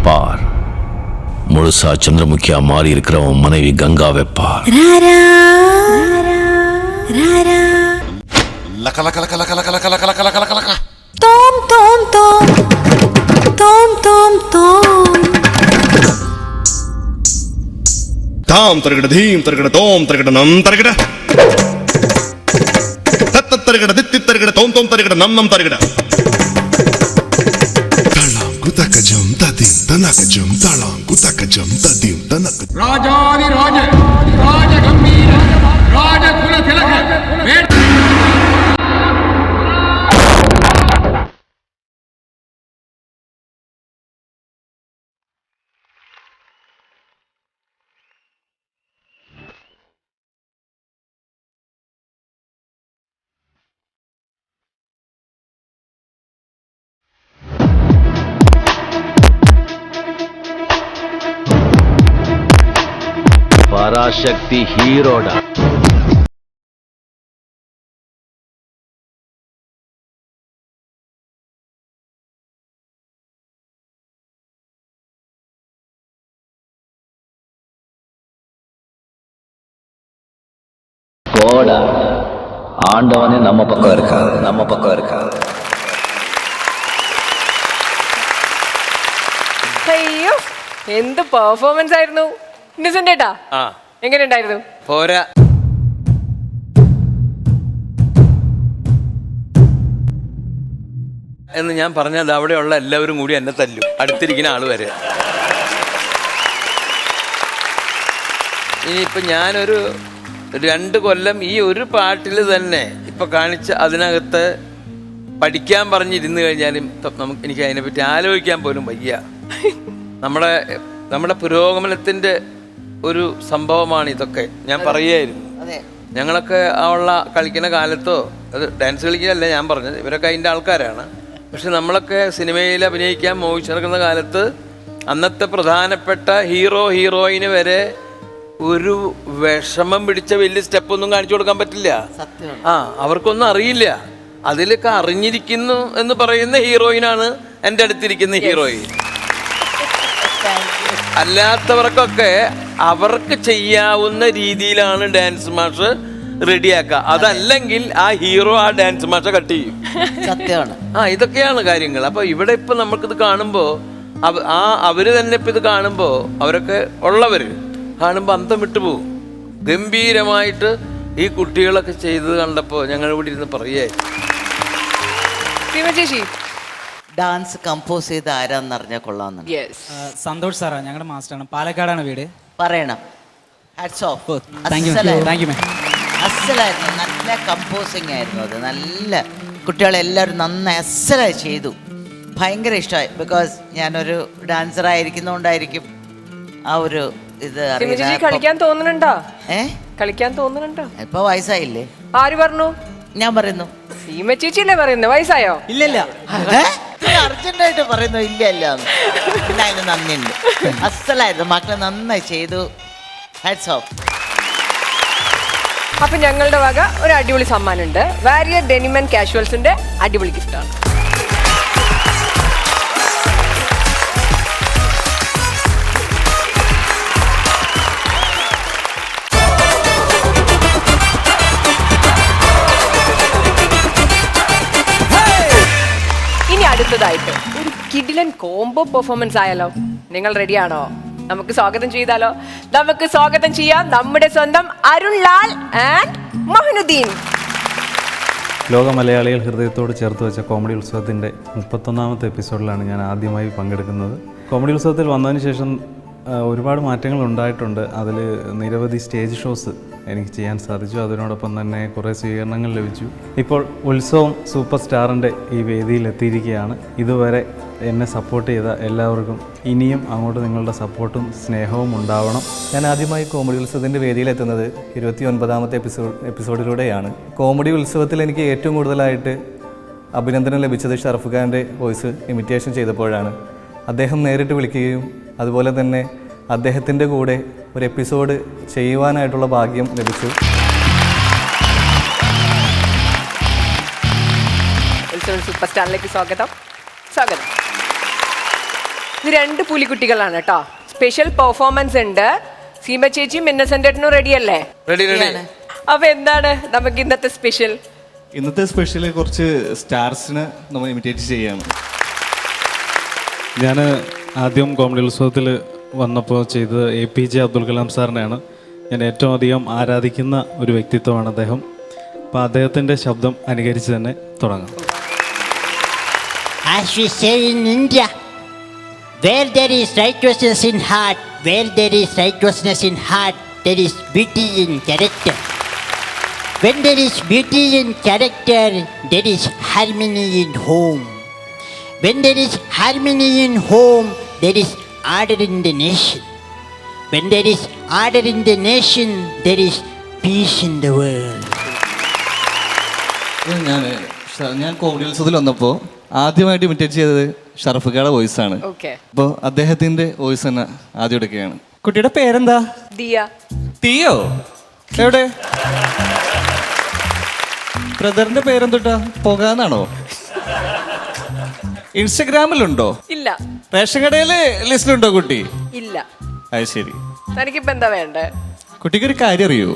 பார், முழுசா சந்திரமுகியா மாறி இருக்கிறவன் மனைவி கங்காவை பார். தாம் தரகட தீம் தரகட தோம் தரகட நம் தரகட തത്തത്തരകട ദിത്തിത്തരകട തോം തോം തരകട നം തരകട തളാങ്കു തക്കജം തദിം തനക്കജം തളാങ്കു തക്കജം തദിം തനക്ക രാജാതി രാജ രാജഗംഭീര രാജകുല തിലക പരാശക്തി ഹീറോഡ. கோட ஆண்டவனே நம்ம பக்கம் இருக்காது. അയ്യോ എന്ത് പെർഫോമൻസ് ആയിരുന്നു ഇന്നസെന്റ് ഏട്ടാ. എങ്ങനെയുണ്ടായിരുന്നു? പോരാ. എന്ന് ഞാൻ പറഞ്ഞത് അവിടെയുള്ള എല്ലാവരും കൂടി എന്നെ തല്ലും, അടുത്തിരിക്കുന്ന ആള് വരെ. ഇനിയിപ്പോൾ ഞാനൊരു 2 കൊല്ലം ഈ ഒരു പാട്ടിൽ തന്നെ ഇപ്പം കാണിച്ച അതിനകത്ത് പഠിക്കാൻ പറഞ്ഞിരുന്നു കഴിഞ്ഞാലും എനിക്ക് അതിനെപ്പറ്റി ആലോചിക്കാൻ പോലും വയ്യ. നമ്മുടെ പുരോഗമനത്തിൻ്റെ ഒരു സംഭവമാണ് ഇതൊക്കെ. ഞാൻ പറയുമായിരുന്നു, ഞങ്ങളൊക്കെ ഉള്ള കളിക്കുന്ന കാലത്തോ, അത് ഡാൻസ് കളിക്കുകയല്ല ഞാൻ പറഞ്ഞത്, ഇവരൊക്കെ അതിൻ്റെ ആൾക്കാരാണ്. പക്ഷെ നമ്മളൊക്കെ സിനിമയിൽ അഭിനയിക്കാൻ മോഹിച്ചു നടക്കുന്ന കാലത്ത് അന്നത്തെ പ്രധാനപ്പെട്ട ഹീറോയിന് വരെ ഒരു വിഷമം പിടിച്ച വലിയ സ്റ്റെപ്പൊന്നും കാണിച്ചു കൊടുക്കാൻ പറ്റില്ല. അവർക്കൊന്നും അറിയില്ല. അതിലൊക്കെ അറിഞ്ഞിരിക്കുന്നു എന്ന് പറയുന്ന ഹീറോയിനാണ് എൻ്റെ അടുത്തിരിക്കുന്ന ഹീറോയിൻ. അല്ലാത്തവർക്കൊക്കെ അവർക്ക് ചെയ്യാവുന്ന രീതിയിലാണ് ഡാൻസ് മാഷ് റെഡിയാക്കുക. അതല്ലെങ്കിൽ ആ ഹീറോ ആ ഡാൻസ് മാഷെ കട്ട് ചെയ്യും. സത്യമാണ്. ഇതൊക്കെയാണ് കാര്യങ്ങൾ. അപ്പൊ ഇവിടെ ഇപ്പൊ നമുക്കിത് കാണുമ്പോ അവര് തന്നെ ഇപ്പൊ ഇത് കാണുമ്പോ അവരൊക്കെ ഉള്ളവര് കാണുമ്പോ അന്തം വിട്ടുപോകും. ഗംഭീരമായിട്ട് ഈ കുട്ടികളൊക്കെ ചെയ്തത് കണ്ടപ്പോ ഞങ്ങൾ ഇവിടെ ഇരുന്ന് പറയായിരുന്നു. ഡാൻസ് കമ്പോസ് ചെയ്ത് ആരാന്ന് അറിഞ്ഞാൽ കൊള്ളാമെന്ന്. സന്തോഷ് സാറാ, ഞങ്ങളുടെ മാസ്റ്ററാണ്, പാലക്കാടാണ് വീട്. പറയണം. അസലായിരുന്നു, നല്ല കമ്പോസിങ് ആയിരുന്നു അത്. നല്ല കുട്ടികളെല്ലാവരും നന്നായി അസലായി ചെയ്തു. ഭയങ്കര ഇഷ്ടമായി. ബിക്കോസ് ഞാനൊരു ഡാൻസറായിരിക്കുന്നതുകൊണ്ടായിരിക്കും ആ ഒരു ഇത് കളിക്കാൻ തോന്നുന്നുണ്ടോ? കളിക്കാൻ തോന്നുന്നുണ്ടോ? ഇപ്പൊ വയസ്സായില്ലേ? ആര് പറഞ്ഞു? ഞാൻ പറയുന്നു. സീമ ചേച്ചിയല്ലേ പറയുന്നത്? വയസ്സായോ? ഇല്ലല്ല, അർജന്റായിട്ട് പറയുന്നു. ഇല്ല അതിന് നന്ദിയുണ്ട്. അസലായിരുന്നു, മക്കളെ നന്നായി ചെയ്തു. Hats off. അപ്പൊ ഞങ്ങളുടെ വക ഒരു അടിപൊളി സമ്മാനമുണ്ട്. വാരിയർ ഡെനിം ആൻഡ് കാഷ്വൽസിന്റെ അടിപൊളി ഗിഫ്റ്റാണ്. ഇനി അടുത്തതായിട്ട് ഒരു കിഡിലൻ കോംബോ പെർഫോമൻസ് ആയാലോ? നിങ്ങൾ റെഡിയാണോ? നമുക്ക് സ്വാഗതം ചെയ്താലോ? നമുക്ക് സ്വാഗതം ചെയ്യാം നമ്മുടെ സ്വന്തം അരുൺ ലാൽ ആൻഡ് മൊഹിനുദ്ദീൻ. ലോക മലയാളികൾ ഹൃദയത്തോട് ചേർത്ത് വെച്ച കോമഡി ഉത്സവത്തിൻ്റെ 31ാമത്തെ എപ്പിസോഡിലാണ് ഞാൻ ആദ്യമായി പങ്കെടുക്കുന്നത്. കോമഡി ഉത്സവത്തിൽ വന്നതിന് ശേഷം ഒരുപാട് മാറ്റങ്ങൾ ഉണ്ടായിട്ടുണ്ട്. അതിൽ നിരവധി സ്റ്റേജ് ഷോസ് എനിക്ക് ചെയ്യാൻ സാധിച്ചു. അതിനോടൊപ്പം തന്നെ കുറേ സ്വീകരണങ്ങൾ ലഭിച്ചു. ഇപ്പോൾ ഉത്സവം സൂപ്പർ സ്റ്റാറിൻ്റെ ഈ വേദിയിൽ എത്തിയിരിക്കുകയാണ്. ഇതുവരെ എന്നെ സപ്പോർട്ട് ചെയ്ത എല്ലാവർക്കും ഇനിയും അങ്ങോട്ട് നിങ്ങളുടെ സപ്പോർട്ടും സ്നേഹവും ഉണ്ടാവണം. ഞാൻ ആദ്യമായി കോമഡി ഉത്സവത്തിൻ്റെ വേദിയിലെത്തുന്നത് 29ാമത്തെ എപ്പിസോഡിലൂടെയാണ്. കോമഡി ഉത്സവത്തിൽ എനിക്ക് ഏറ്റവും കൂടുതലായിട്ട് അഭിനന്ദനം ലഭിച്ചത് ഷറഫ് ഖാൻ്റെ വോയിസ് ഇമിറ്റേഷൻ ചെയ്തപ്പോഴാണ്. അദ്ദേഹം നേരിട്ട് വിളിക്കുകയും അതുപോലെ തന്നെ അദ്ദേഹത്തിൻ്റെ കൂടെ ഒരു എപ്പിസോഡ് ചെയ്യുവാനായിട്ടുള്ള ഭാഗ്യം ലഭിച്ചു. സൂപ്പർ സ്റ്റാറിലേക്ക് സ്വാഗതം. ഇത് 2 പുലിക്കുട്ടികളാണ് കേട്ടോ. സ്പെഷ്യൽ പെർഫോമൻസ് ഉണ്ട്. സീമ ചേച്ചിയും ഇന്നസെന്റും റെഡി അല്ലേ? അപ്പൊ എന്താണ് നമുക്ക് ഇന്നത്തെ സ്പെഷ്യൽ? ഇന്നത്തെ സ്പെഷ്യൽ കുറച്ച് സ്റ്റാർസിനെ നമ്മൾ ഇമിറ്റേറ്റ് ചെയ്യാണ്. ഞാൻ ആദ്യം കോമഡി ഉത്സവത്തിൽ വന്നപ്പോൾ ചെയ്തത് APJ അബ്ദുൽ കലാം സാറിനെയാണ്. ഞാൻ ഏറ്റവും അധികം ആരാധിക്കുന്ന ഒരു വ്യക്തിത്വമാണ് അദ്ദേഹം. അപ്പോൾ അദ്ദേഹത്തിൻ്റെ ശബ്ദം അനുകരിച്ച് തന്നെ തുടങ്ങാം. As we say in India, where there is righteousness in heart, where there is righteousness in heart, there is beauty in character. When there is beauty in character, there is harmony in home. When there is harmony in home, there is order in the nation. When there is order in the nation, there is peace in the world. ഞാൻ comedy ഉത്സവത്തിൽ വന്നപ്പോൾ ആദ്യമായിട്ട് imitate ചെയ്തത് ഷറഫുഖയുടെ voice ആണ്. അപ്പോൾ അദ്ദേഹത്തിന്റെ voice തന്നെ ആദ്യം എടുക്കുകയാണ്. കുട്ടിയുടെ പേരെന്താ? ദിയ. തീയോ? എവിടെ? ബ്രദറിന്റെ പേരെന്തുട്ടാ? പോകാന്നാണോ? ഇൻസ്റ്റഗ്രാമിലുണ്ടോ? ഇല്ല. റേഷൻ കടയില് ലിസ്റ്റിലുണ്ടോ കുട്ടി? ഇല്ല. അത് ശരി. തനിക്കിപ്പോ എന്താ വേണ്ടേ? കുട്ടിക്ക് ഒരു കാര്യം അറിയോ?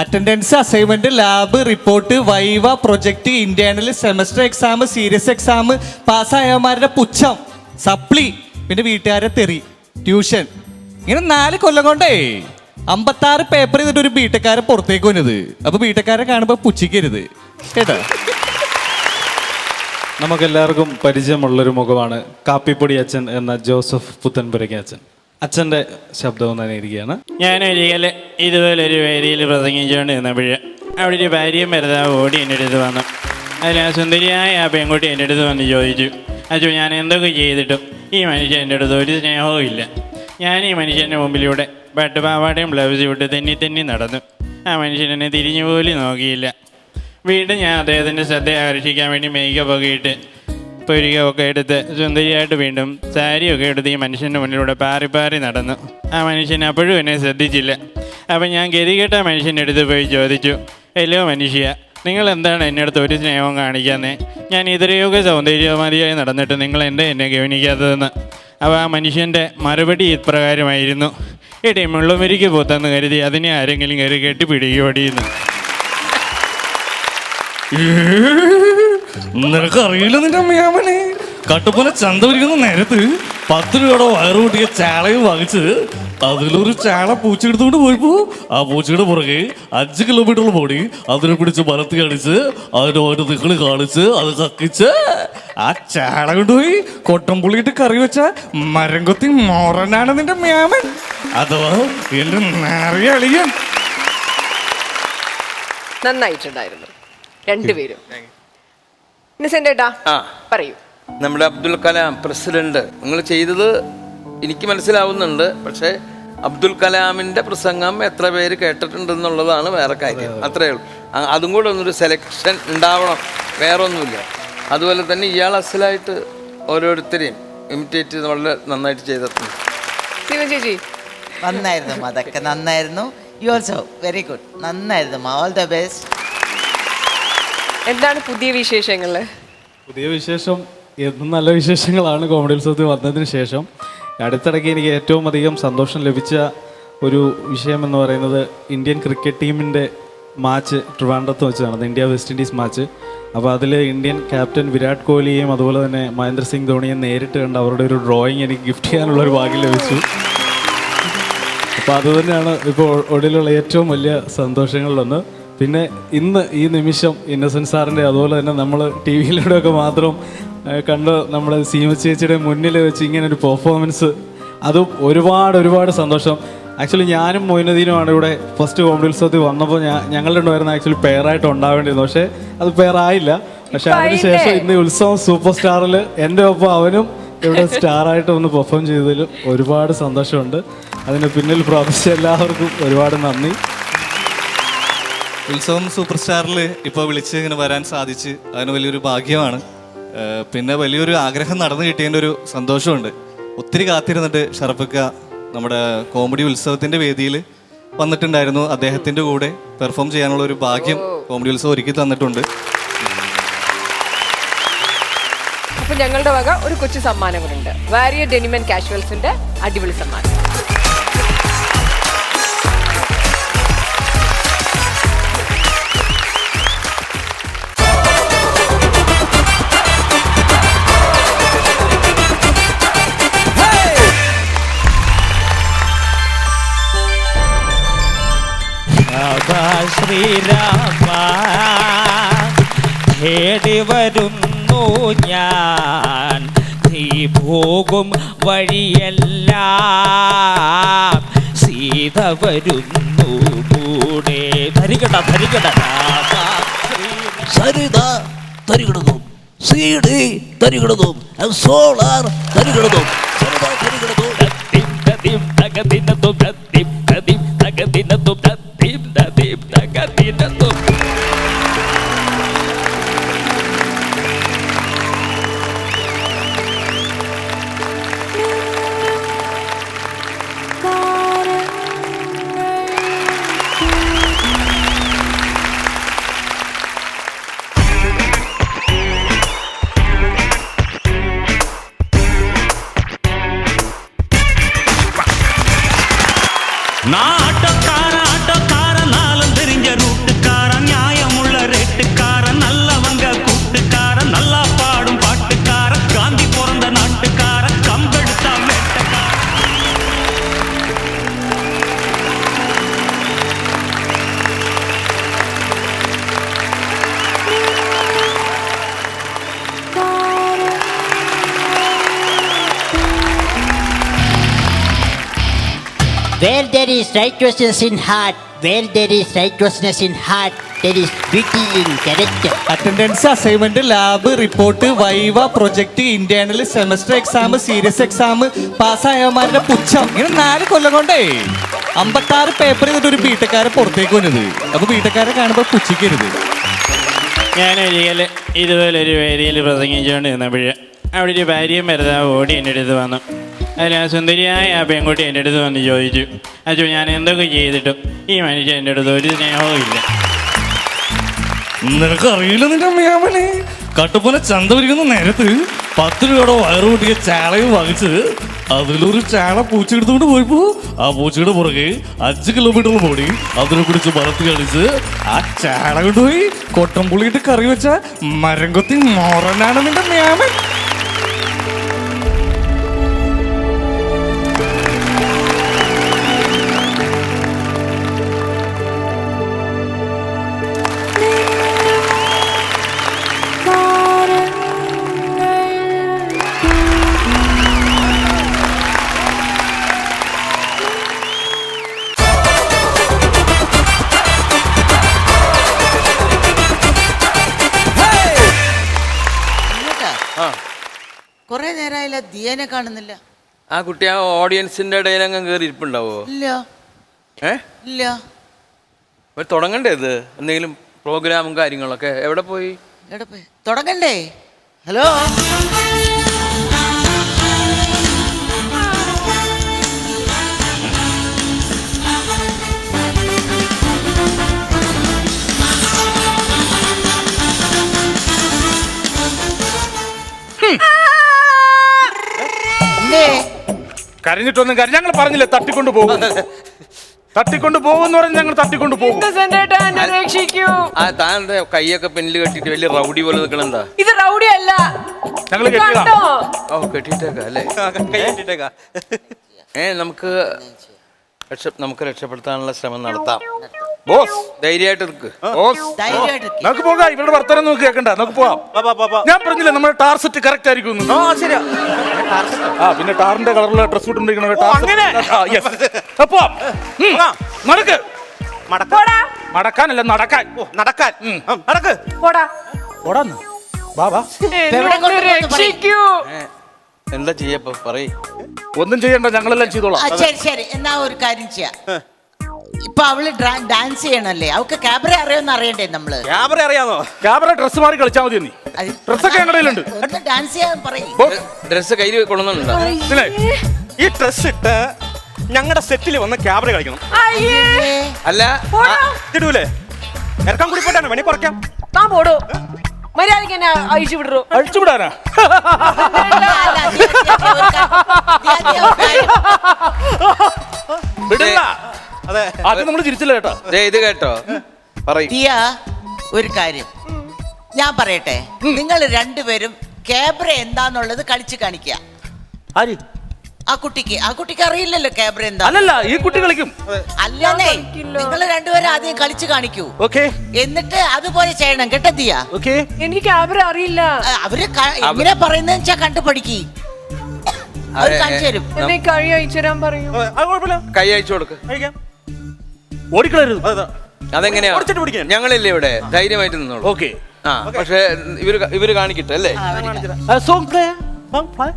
Attendance, assignment, lab, report, viva, project, internal, semester exam, serious exam, പാസ്സായവന്മാരുടെ പുച്ഛം, സപ്ലി, പിന്നെ വീട്ടുകാരെ തെറി, ട്യൂഷൻ, ഇങ്ങനെ 4 കൊല്ലം കൊണ്ടേ 56 പേപ്പർ ചെയ്തിട്ട് ഒരു ബിടെക്കാരെ പുറത്തേക്ക് വന്നത്. അപ്പൊ ബിടെക്കാരെ കാണുമ്പോ പുച്ഛിക്കരുത് കേട്ടോ. നമുക്കെല്ലാവർക്കും പരിചയമുള്ളൊരു മുഖമാണ് കാപ്പിപ്പൊടി അച്ഛൻ എന്ന ജോസഫ് പുത്തൻപുരയ്ക്ക് അച്ഛൻ. അച്ഛൻ്റെ ശബ്ദവും തന്നെ ഇരിക്കുകയാണ്. ഞാനൊരിക്കൽ ഇതുപോലൊരു വേദിയിൽ പ്രസംഗിച്ചുകൊണ്ട് നിന്നപ്പോൾ അവിടെ ഒരു ഭാര്യയും ഭർത്താവ് ഓടി എൻ്റെ അടുത്ത് വന്നു. അതിൽ ആ സുന്ദരിയായ ആ പെൺകുട്ടി എൻ്റെ അടുത്ത് വന്ന് ചോദിച്ചു, അച്ഛൻ ഞാൻ എന്തൊക്കെ ചെയ്തിട്ടും ഈ മനുഷ്യൻ എൻ്റെ അടുത്ത് ഒരു സ്നേഹവും ഇല്ല. ഞാൻ ഈ മനുഷ്യൻ്റെ മുമ്പിലൂടെ പട്ടുപാവാടയും ബ്ലൗസ് വിട്ട് തെന്നി നടന്നു. ആ മനുഷ്യൻ എന്നെ തിരിഞ്ഞു പോലും നോക്കിയില്ല. വീണ്ടും ഞാൻ അദ്ദേഹത്തിൻ്റെ ശ്രദ്ധ ആകർഷിക്കാൻ വേണ്ടി മേക്കപ്പ് ഒക്കെ ഇട്ട് പൊരികയൊക്കെ എടുത്ത് സുന്ദരിയായിട്ട് വീണ്ടും സാരിയൊക്കെ എടുത്ത് ഈ മനുഷ്യൻ്റെ മുന്നിലൂടെ പാറി നടന്നു. ആ മനുഷ്യൻ അപ്പോഴും എന്നെ ശ്രദ്ധിച്ചില്ല. അപ്പം ഞാൻ ഗതികെട്ട മനുഷ്യൻ്റെ അടുത്ത് പോയി ചോദിച്ചു, ഹലോ മനുഷ്യ, നിങ്ങൾ എന്താണ് എൻ്റെ അടുത്ത് ഒരു സ്നേഹവും കാണിക്കാന്നേ? ഞാൻ ഇത്രയൊക്കെ സൗന്ദര്യവതിയായി നടന്നിട്ട് നിങ്ങൾ എന്നെ ഗവനിക്കാത്തതെന്ന്. അപ്പോൾ ആ മനുഷ്യൻ്റെ മറുപടി ഇപ്രകാരമായിരുന്നു, എടേ മുള്ളുമരിക്ക് പൂത്തെന്ന് കരുതി അതിനെ ആരെങ്കിലും കയറി കെട്ടിപ്പിടിക്കുപടിയെന്ന്. നിനക്കറിയില്ല നിന്റെ അമ്മയാമനെ കട്ടുപോലെ ചന്ത പിടിക്കുന്ന നേരത്ത് 10 രൂപയുടെ വയറ് കൂട്ടിയ ചാളയും വാങ്ങിച്ച് അതിലൊരു ചാള പൂച്ചെടുത്തുകൊണ്ട് പോയപ്പോ ആ പൂച്ചയുടെ പുറകെ 5 കിലോമീറ്റർ പോടി അതിനെ പിടിച്ച് ബലത്ത് കാണിച്ച് അതിന്റെ ഓരോ നികള് കാണിച്ച് അത് കക്കിച്ച് ആ ചാള കൊണ്ടുപോയി കൊട്ടംപുള്ളിയിട്ട് കറി വെച്ച മരം കൊത്തി മോറനാണ് നിന്റെ മ്യാമൻ. അഥവാ എന്റെ നേറിയ അളിയൻ. നന്നായിട്ടുണ്ടായിരുന്നു രണ്ടുപേരും. പറയൂ. നമ്മുടെ അബ്ദുൽ കലാം പ്രസിഡന്റ്, നിങ്ങൾ ചെയ്തത് എനിക്ക് മനസ്സിലാവുന്നുണ്ട്. പക്ഷേ അബ്ദുൽ കലാമിന്റെ പ്രസംഗം എത്ര പേര് കേട്ടിട്ടുണ്ടെന്നുള്ളതാണ് വേറെ കാര്യം. അത്രയേ ഉള്ളൂ. അതും കൂടെ ഒന്നൊരു സെലക്ഷൻ ഉണ്ടാവണം, വേറെ ഒന്നുമില്ല. അതുപോലെ തന്നെ ഇയാൾ അസലായിട്ട് ഓരോരുത്തരെയും ഇമിറ്റേറ്റ് ചെയ്ത് വളരെ നന്നായിട്ട് ചെയ്തിട്ടുണ്ട്. ചേച്ചി നന്നായിരുന്നു, അതൊക്കെ നന്നായിരുന്നു. യു ഓൾസോ വെരി ഗുഡ്, നന്നായിരുന്നു. All the best. എന്താണ് പുതിയ വിശേഷങ്ങൾ? പുതിയ വിശേഷം എന്നും നല്ല വിശേഷങ്ങളാണ്. കോമഡി ഉത്സവത്തിൽ വന്നതിന് ശേഷം അടുത്തിടയ്ക്ക് എനിക്ക് ഏറ്റവും അധികം സന്തോഷം ലഭിച്ച ഒരു വിഷയം എന്ന് പറയുന്നത് ഇന്ത്യൻ ക്രിക്കറ്റ് ടീമിൻ്റെ മാച്ച് ട്രിവാൻഡ്രത്ത് വെച്ച് നടന്നത്, ഇന്ത്യ വെസ്റ്റ് ഇൻഡീസ് മാച്ച്. അപ്പോൾ അതിൽ ഇന്ത്യൻ ക്യാപ്റ്റൻ വിരാട് കോഹ്ലിയെയും അതുപോലെ തന്നെ മഹേന്ദ്ര സിംഗ് ധോണിയെയും നേരിട്ട് കണ്ട് അവരുടെ ഒരു ഡ്രോയിങ് എനിക്ക് ഗിഫ്റ്റ് ചെയ്യാനുള്ളൊരു ഭാഗ്യം ലഭിച്ചു. അപ്പോൾ അതുതന്നെയാണ് ഇപ്പോൾ ഒടുവിലുള്ള ഏറ്റവും വലിയ സന്തോഷങ്ങളിലൊന്ന്. പിന്നെ ഇന്ന് ഈ നിമിഷം ഇന്നസെൻറ്റ് സാറിൻ്റെ അതുപോലെ തന്നെ നമ്മൾ ടി വിയിലൂടെയൊക്കെ മാത്രം കണ്ട് നമ്മുടെ സീമ ചേച്ചിയുടെ മുന്നിൽ വെച്ച് ഇങ്ങനെ ഒരു പെർഫോമൻസ്, അതും ഒരുപാട് സന്തോഷം. ആക്ച്വലി ഞാനും മൊയിനുദ്ദീനുമാണ് ഇവിടെ ഫസ്റ്റ് കോമഡി ഉത്സവത്തിൽ വന്നപ്പോൾ ഞങ്ങൾ രണ്ടുപേരും ആക്ച്വലി പെയറായിട്ട് ഉണ്ടാവേണ്ടിയിരുന്നു. പക്ഷേ അത് പെയറായില്ല. പക്ഷേ അതിനുശേഷം ഇന്ന് ഉത്സവം സൂപ്പർ സ്റ്റാറിൽ എൻ്റെ ഒപ്പം അവനും ഇവിടെ സ്റ്റാറായിട്ട് ഒന്ന് പെർഫോം ചെയ്തതിൽ ഒരുപാട് സന്തോഷമുണ്ട്. അതിന് പിന്നിൽ പ്രവർത്തിച്ച എല്ലാവർക്കും ഒരുപാട് നന്ദി. ഉത്സവം സൂപ്പർ സ്റ്റാറിൽ ഇപ്പോൾ വിളിച്ച് ഇങ്ങനെ വരാൻ സാധിച്ച് അതിന് വലിയൊരു ഭാഗ്യമാണ്. പിന്നെ വലിയൊരു ആഗ്രഹം നടന്നു കിട്ടിയതിൻ്റെ ഒരു സന്തോഷമുണ്ട്. ഒത്തിരി കാത്തിരുന്നിട്ട് ഷറഫക്ക നമ്മുടെ കോമഡി ഉത്സവത്തിൻ്റെ വേദിയിൽ വന്നിട്ടുണ്ടായിരുന്നു. അദ്ദേഹത്തിൻ്റെ കൂടെ പെർഫോം ചെയ്യാനുള്ള ഒരു ഭാഗ്യം കോമഡി ഉത്സവം ഒരുക്കി തന്നിട്ടുണ്ട്. അപ്പോൾ ഞങ്ങളുടെ വക ഒരു കൊച്ചു സമ്മാനങ്ങളുണ്ട്. വാരിയർ ഡെനിം ആൻഡ് കാഷ്വൽസിന്റെ അടിപൊളി സമ്മാനം. ശ്രീരാമ വരുന്നു ഞാൻ, നീ പോകും വഴിയെല്ലാം സീത വരുന്നു കൂടെ. ധരികട ധരികട സരിത തരികിടതും സീഡി തരികിടതും സോളാർ തരികിടതും സരിത തരികിടതും ஆட்டோக்காரன் நாளும் தெரிஞ்ச ரூட்டுக்காரன், நியாயமுள்ள ரேட்டுக்காரன், நல்லவங்க கூட்டுக்காரன், நல்லா பாடும் பாட்டுக்காரன், காந்தி பிறந்த நாட்டுக்காரன், கம்பெடுத்தா வேட்டக்காரன். Where there is righteousness in heart, where there is righteousness in heart, there is beauty in character. Attendance, assignment, lab, report, viva, project, internal, semester exam, serious exam, പാസ്സായവന്മാരുടെ പുച്ഛം, ഇങ്ങനെ 4 കൊല്ലം കൊണ്ടേ 56 പേപ്പർ ചെയ്തിട്ട് ഒരു ബിടെക്കാരെ പുറത്തേക്ക് വന്നത്. അപ്പൊ ബിടെക്കാരെ കാണുമ്പോൾ പുച്ഛിക്കരുത്. ഞാനൊരിക്കൽ ഇതുപോലൊരു വേദിയിൽ പ്രസംഗിച്ചുകൊണ്ട് നിന്നപ്പോഴ് അവിടെ ഒരു ഭാര്യയും ഭർത്താവ് ഓടി എൻ്റെ അടുത്ത് വന്നു. അതിൽ ആ സുന്ദരിയായ ആ പെൺകുട്ടി എൻ്റെ അടുത്ത് വന്ന് ചോദിച്ചു, അച്ഛോ ഞാൻ എന്തൊക്കെ ചെയ്തിട്ടും ഈ മനുഷ്യൻ എൻ്റെ അടുത്ത് ഒരു സ്നേഹവും ഇല്ല. നിനക്കറിയില്ല നിന്റെ അമ്മയാമനെ, കട്ടുപോലെ ചന്ത പിരിക്കുന്ന നേരത്ത് 10 രൂപയുടെ വയറ് കൂട്ടിയ ചാളയും വാങ്ങിച്ച് അതിലൊരു ചാള പൂച്ച എടുത്തുകൊണ്ട് പോയപ്പോ ആ പൂച്ചയുടെ പുറകെ 5 കിലോമീറ്റർ ഓടി അതിനെ കുറിച്ച് വളർത്തി കളിച്ച് ആ ചാള കൊണ്ടുപോയി കൊട്ടംപുള്ളിയിട്ട് കറി വെച്ച മരം കൊത്തി മോറനാണ് നിന്റെ മ്യാമൻ. കൊറേ നേരമായില്ല, ദിയനെ കാണുന്നില്ല. ആ കുട്ടി ആ ഓഡിയൻസിന്റെ ഇടയിൽ അങ്ങ് കയറി ഇരിപ്പുണ്ടാവോ? ഇല്ല ഇല്ല. തുടങ്ങണ്ടേ ഇത്? എന്തെങ്കിലും പ്രോഗ്രാമും കാര്യങ്ങളൊക്കെ എവിടെ പോയി? തുടങ്ങണ്ടേ? ഹലോ, കരഞ്ഞിട്ടൊന്നും ഞങ്ങൾ പറഞ്ഞില്ലേ തട്ടിക്കൊണ്ട് പോകും, തട്ടിക്കൊണ്ട് പോകുമെന്ന് പറഞ്ഞ് ഞങ്ങൾ തട്ടിക്കൊണ്ട് പോകും. താൻ്റെ കൈയൊക്കെ പെണ്ണിൽ കെട്ടിട്ട് വലിയ റൗഡി പോലെ നിൽക്കണെന്താ? ഇത് റൗഡി അല്ല, ഞങ്ങൾ കെട്ടിയതാ. ഓ കെട്ടിട്ടേക്കാ അല്ലേ? നമുക്ക് രക്ഷപ്പെടുത്താനുള്ള ശ്രമം നടത്താം. ബോസ് ധൈര്യമായിട്ട് നിൽക്ക്. നമുക്ക് പോകാം. ഇവരുടെ വർത്തമാനം നോക്കി കേൾക്കണ്ട, നമുക്ക് പോവാം. ഞാൻ പറഞ്ഞില്ലേ നമ്മുടെ ടാർ സെറ്റ് കറക്റ്റ് ആയിരിക്കും. പിന്നെ ടാറിന്റെ കളറിലുള്ള ഡ്രസ് ഇട്ടുണ്ടെങ്കിൽ നടക്ക്. മടക്കാനല്ല നടക്കാൻ. നടക്കാൻ നടക്ക്. എന്താ ചെയ്യപ്പോ പറയ്. ഒന്നും ചെയ്യണ്ട, ഞങ്ങളെല്ലാം ചെയ്തോളാം. ശരി എന്നാ ഒരു കാര്യം ചെയ്യാം. ഇപ്പൊ അവള് ഡാൻസ് ചെയ്യണല്ലേ, അവൾക്ക് ക്യാബറ അറിയാമെന്ന് അറിയണ്ടേ നമ്മള്? ക്യാബറ അറിയാമോ? ക്യാബറ ഡ്രസ് മാറി കളിച്ചാൽ മതി. നീ ഡ്രസ്സൊക്കെ ഞങ്ങളുണ്ട്. ഡാൻസ് ചെയ്യാൻ പറയും. ഡ്രസ് കയ്യിൽ കൊള്ളുന്നുണ്ടോ? ഈ ഡ്രസ് ഇട്ട് ഞങ്ങളുടെ സെറ്റിൽ വന്ന് ക്യാബറ കളിക്കണം. അല്ല ഇടൂലേ? ഇറക്കാൻ കൂടി പോയിട്ടാണ് വേണേ കുറയ്ക്കാം. മര്യാദക്ക് എന്നെ അഴിച്ചു വിടറോ? അഴിച്ചു വിടാനാ? വിടില്ല. അത് നമ്മൾ തിരിച്ചില്ല കേട്ടോ. ഇത് കേട്ടോ ദിയ, ഒരു കാര്യം ഞാൻ പറയട്ടെ. നിങ്ങൾ രണ്ടുപേരും ക്യാബ്ര എന്താന്നുള്ളത് കളിച്ച് കാണിക്കുക. ആ കുട്ടിക്ക് അറിയില്ലല്ലോ ക്യാമറ എന്താ. അല്ലല്ല ഈ കുട്ടി കളിക്കും. അല്ലെന്നേ, നിങ്ങൾ രണ്ടുപേരും ആദ്യം കളിച്ചു കാണിക്കൂ. ഓക്കെ. എന്നിട്ട് അതുപോലെ ചെയ്യണം കേട്ടോ ദിയ. ഓക്കെ. എനിക്ക് ക്യാമറ അറിയില്ല. അവര് എങ്ങനെ പറയുന്നതെന്ന് വെച്ചാ കണ്ടു പഠിക്കി. അവർ കാണിച്ചു തരും. എന്നെ കൈ അയച്ചു തരാൻ പറയൂ. കൈ അയച്ചു കൊടുക്ക്. ഓടിക്കളരുത്. അതെങ്ങനെയാ? ഞങ്ങളില്ലേ ഇവിടെ, ധൈര്യമായിട്ട് നിന്നോളൂ. ഓക്കെ. ആ പക്ഷേ ഇവര് കാണിക്കട്ടെ അല്ലേ? Song play. Song play.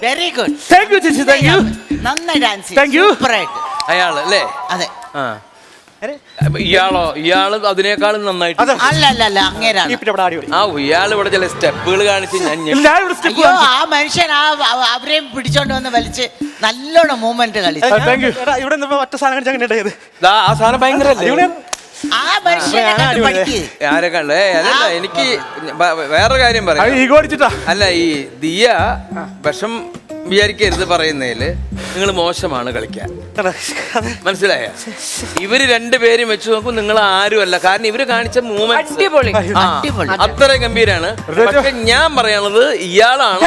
Very good. Thank you ചേച്ചി. Thank you. നന്നായി ഡാൻസ്. Thank you. അയാള് അല്ലേ? അതെ. ഇയാള് അതിനേക്കാളും നന്നായിട്ട്. അല്ല അങ്ങേരാണ്. ഇയാൾ ഇവിടെ ചില സ്റ്റെപ്പുകൾ കാണിച്ച് അയ്യോ, ആ മനുഷ്യൻ അവരെയും പിടിച്ചോണ്ട് വന്ന് വലിച്ച് നല്ലോണം മൂവ്മെന്റ് കളിച്ചു. ഇവിടെ ഒറ്റ സാധനം കാണിച്ചാൽ ആ സാധനം ഭയങ്കര ആരെ കണ്ടേ? അല്ല, എനിക്ക് വേറെ കാര്യം പറയാം. അല്ല, ഈ ദിയ വിഷം വിചാരിക്കരുത് പറയുന്നതില്. നിങ്ങൾ മോശമാണ് കളിക്കാൻ, മനസ്സിലായ? ഇവര് രണ്ടുപേരും വെച്ച് നോക്കും, നിങ്ങൾ ആരുമല്ല. കാരണം ഇവര് കാണിച്ച മൂവ്മെന്റ് അത്ര ഗംഭീരാണ്. പക്ഷെ ഞാൻ പറയണത് ഇയാളാണ്.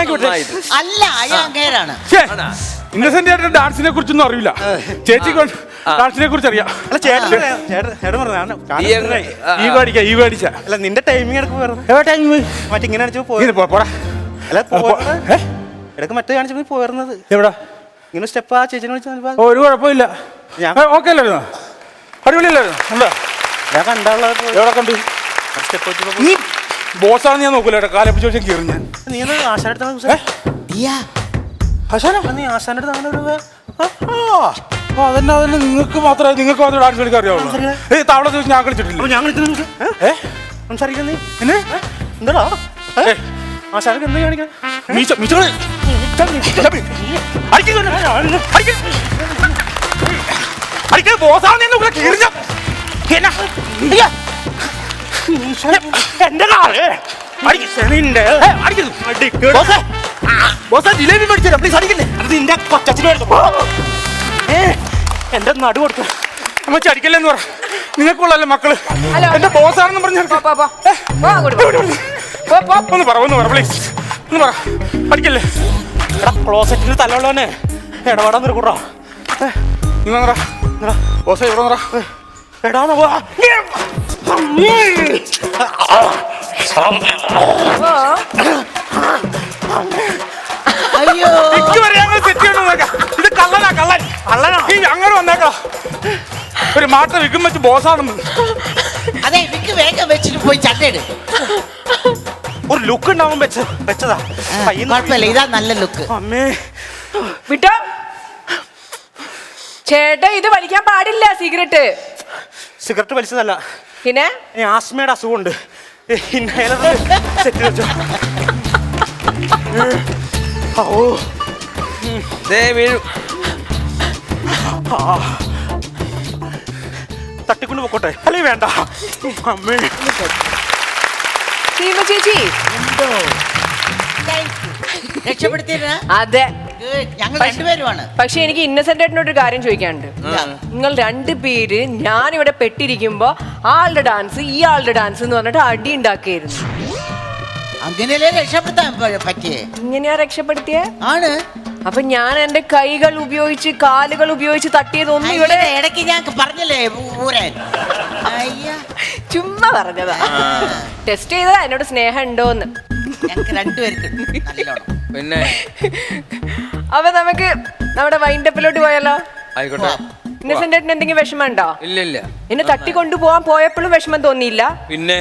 അല്ല, അയാളാണ്. ഇന്നസെന്റ് ചേട്ടൻ ഡാൻസിനെ കുറിച്ചൊന്നും അറിയില്ല. ചേച്ചി ഡാൻസിനെ കുറിച്ച് അറിയാം. അല്ല ചേട്ടൻ അല്ല നിന്റെ ടൈമിങ് മറ്റിങ്ങനെ ഇടക്ക് മറ്റേ കാണിച്ചു പോയിരുന്നത്. എവിടെ ഇങ്ങനെ സ്റ്റെപ്പ് ആ ചേച്ചിനെ വിളിച്ച ഒരു കുഴപ്പമില്ല. ഞാൻ ഓക്കെ അല്ലായിരുന്നു, അടിപൊളിയല്ലായിരുന്നു. ഞാൻ കണ്ടുള്ള എവിടെ കണ്ടു നീ ബോസാണെന്ന് ഞാൻ നോക്കൂല. കാലപ്പ ചോദിച്ചാൽ കയറി ഞാൻ. നീ ആശാനെടുത്ത നീ ആശാനെടുത്ത് അതന്നെ നിങ്ങൾക്ക് മാത്രമേ ഡാൻസ് കളിക്കാൻ അറിയാവുള്ളൂ. താവള ചോദിച്ചു ഞാൻ കളിച്ചിട്ടില്ല. ഞാൻ കളിച്ചിട്ട് സംസാരിക്കാൻ നീ എന്നെ എന്താ ആശാനക്ക് എന്താ കാണിക്കാൻ? ജിലേബി മേടിച്ചോ പ്ലീസ്. അടിക്കല്ലേ? അത് നിന്റെ കൊച്ചച്ഛന് എന്റെ നടു കൊടുക്ക. അമ്മച്ചി അടിക്കല്ലെന്ന് പറ. നിങ്ങൾക്കുള്ളല്ലേ മക്കള്? എന്റെ ബോസാണെന്ന് പറഞ്ഞു. ഒന്ന് പറ പ്ലീസ്, ഒന്ന് പറ. അടിക്കല്ലേ? എടാ ക്ലോസറ്റിന് തലയുള്ളവനെ ഇടപാടാൻ കൂടാ. നിങ്ങൾ ബോസ ഇവിടെ എടാ അയ്യോ, ഇത് കള്ളനാ, കള്ളനാ. അങ്ങനെ വന്നേക്കാം. ഒരു മാട്ടം വിൽക്കും വെച്ച് ബോസാണെന്ന്. അതെ, വിക്ക് വേഗം വെച്ചിട്ട് പോയി ചട്ടയിട്. ഒരു ലുക്ക് ഉണ്ടാവും വെച്ചതാ. കുഴപ്പമില്ല, ഇതാ നല്ല ലുക്ക്. അമ്മേ വിട്ടോ ചേട്ടാ, ഇത് വലിക്കാൻ പാടില്ല. സിഗരറ്റ് വലിച്ചതല്ല, പിന്നെ ആസ്മയുടെ അസുഖമുണ്ട്. തട്ടിക്കൊണ്ട് പോക്കോട്ടെ, അല്ലേ? വേണ്ട അമ്മേ. സീമ ചേച്ചി അതെ, ഞങ്ങൾ രണ്ടുപേരുമാണ്. പക്ഷെ എനിക്ക് ഇന്നസെന്റ് ആയിട്ടൊരു കാര്യം ചോദിക്കാനുണ്ട്. നിങ്ങൾ രണ്ടുപേര് ഞാനിവിടെ പെട്ടിരിക്കുമ്പോ ആളുടെ ഡാൻസ് ഈ ആളുടെ ഡാൻസ് എന്ന് പറഞ്ഞിട്ട് അടി ഉണ്ടാക്കിയായിരുന്നു. അങ്ങനെയല്ലേ രക്ഷപ്പെടുത്താൻ പറ്റിയേ? ഇങ്ങനെയാ രക്ഷപ്പെടുത്തിയേ? ആണ്. അപ്പൊ ഞാൻ എന്റെ കൈകൾ ഉപയോഗിച്ച് കാലുകൾ ഉപയോഗിച്ച് തട്ടിയതൊന്നും ഇവിടെ ഇടയ്ക്ക് ഞാൻ പറഞ്ഞല്ലേ ഊരാൻ. ചുമ്മാ പറഞ്ഞതാ. ടെസ്റ്റ് ചെയ്തതാ എന്നോട് സ്നേഹം ഉണ്ടോന്ന്. ഞങ്ങൾക്ക് രണ്ടുപേർക്കും നല്ലോണം. പിന്നെ അപ്പൊ നമുക്ക് നമ്മുടെ വൈൻഡപ്പിലോട്ട് പോയാലോ? ആയിക്കോട്ടെ. ഇന്നസെന്റ് ഏട്ടന് എന്തെങ്കിലും വിഷമമുണ്ടോ? ഇല്ല. എന്നെ തട്ടിക്കൊണ്ടു പോവാൻ പോയപ്പോഴും വിഷമം തോന്നിയില്ല? പിന്നെ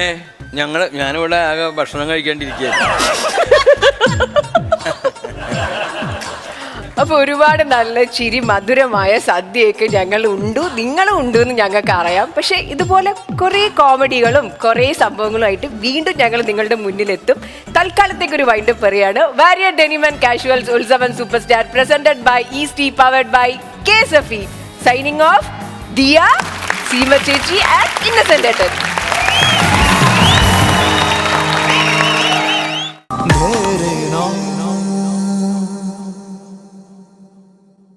ഞാനിവിടെ ആകെ ഭക്ഷണം കഴിക്കാണ്ടിരിക്കുകയായിരുന്നു. അപ്പൊ ഒരുപാട് നല്ല ചിരി മധുരമായ സദ്യയൊക്കെ ഞങ്ങൾ ഉണ്ടു, നിങ്ങളും ഉണ്ട് എന്ന് ഞങ്ങൾക്ക് അറിയാം. പക്ഷെ ഇതുപോലെ കുറെ കോമഡികളും കുറെ സംഭവങ്ങളുമായിട്ട് വീണ്ടും ഞങ്ങൾ നിങ്ങളുടെ മുന്നിലെത്തും. തൽക്കാലത്തേക്ക് ഒരു വൈൻഡപ്പ് പറയാണ്. വാരിയർ ഡെനിം ആൻഡ് കാഷ്വൽസ് ഉത്സവൻ super star presented by Eastea powered by KSFE. Signing off Diya, Seema ചേച്ചി ആൻഡ് ഇന്നസെന്റ് ഏട്ടൻ.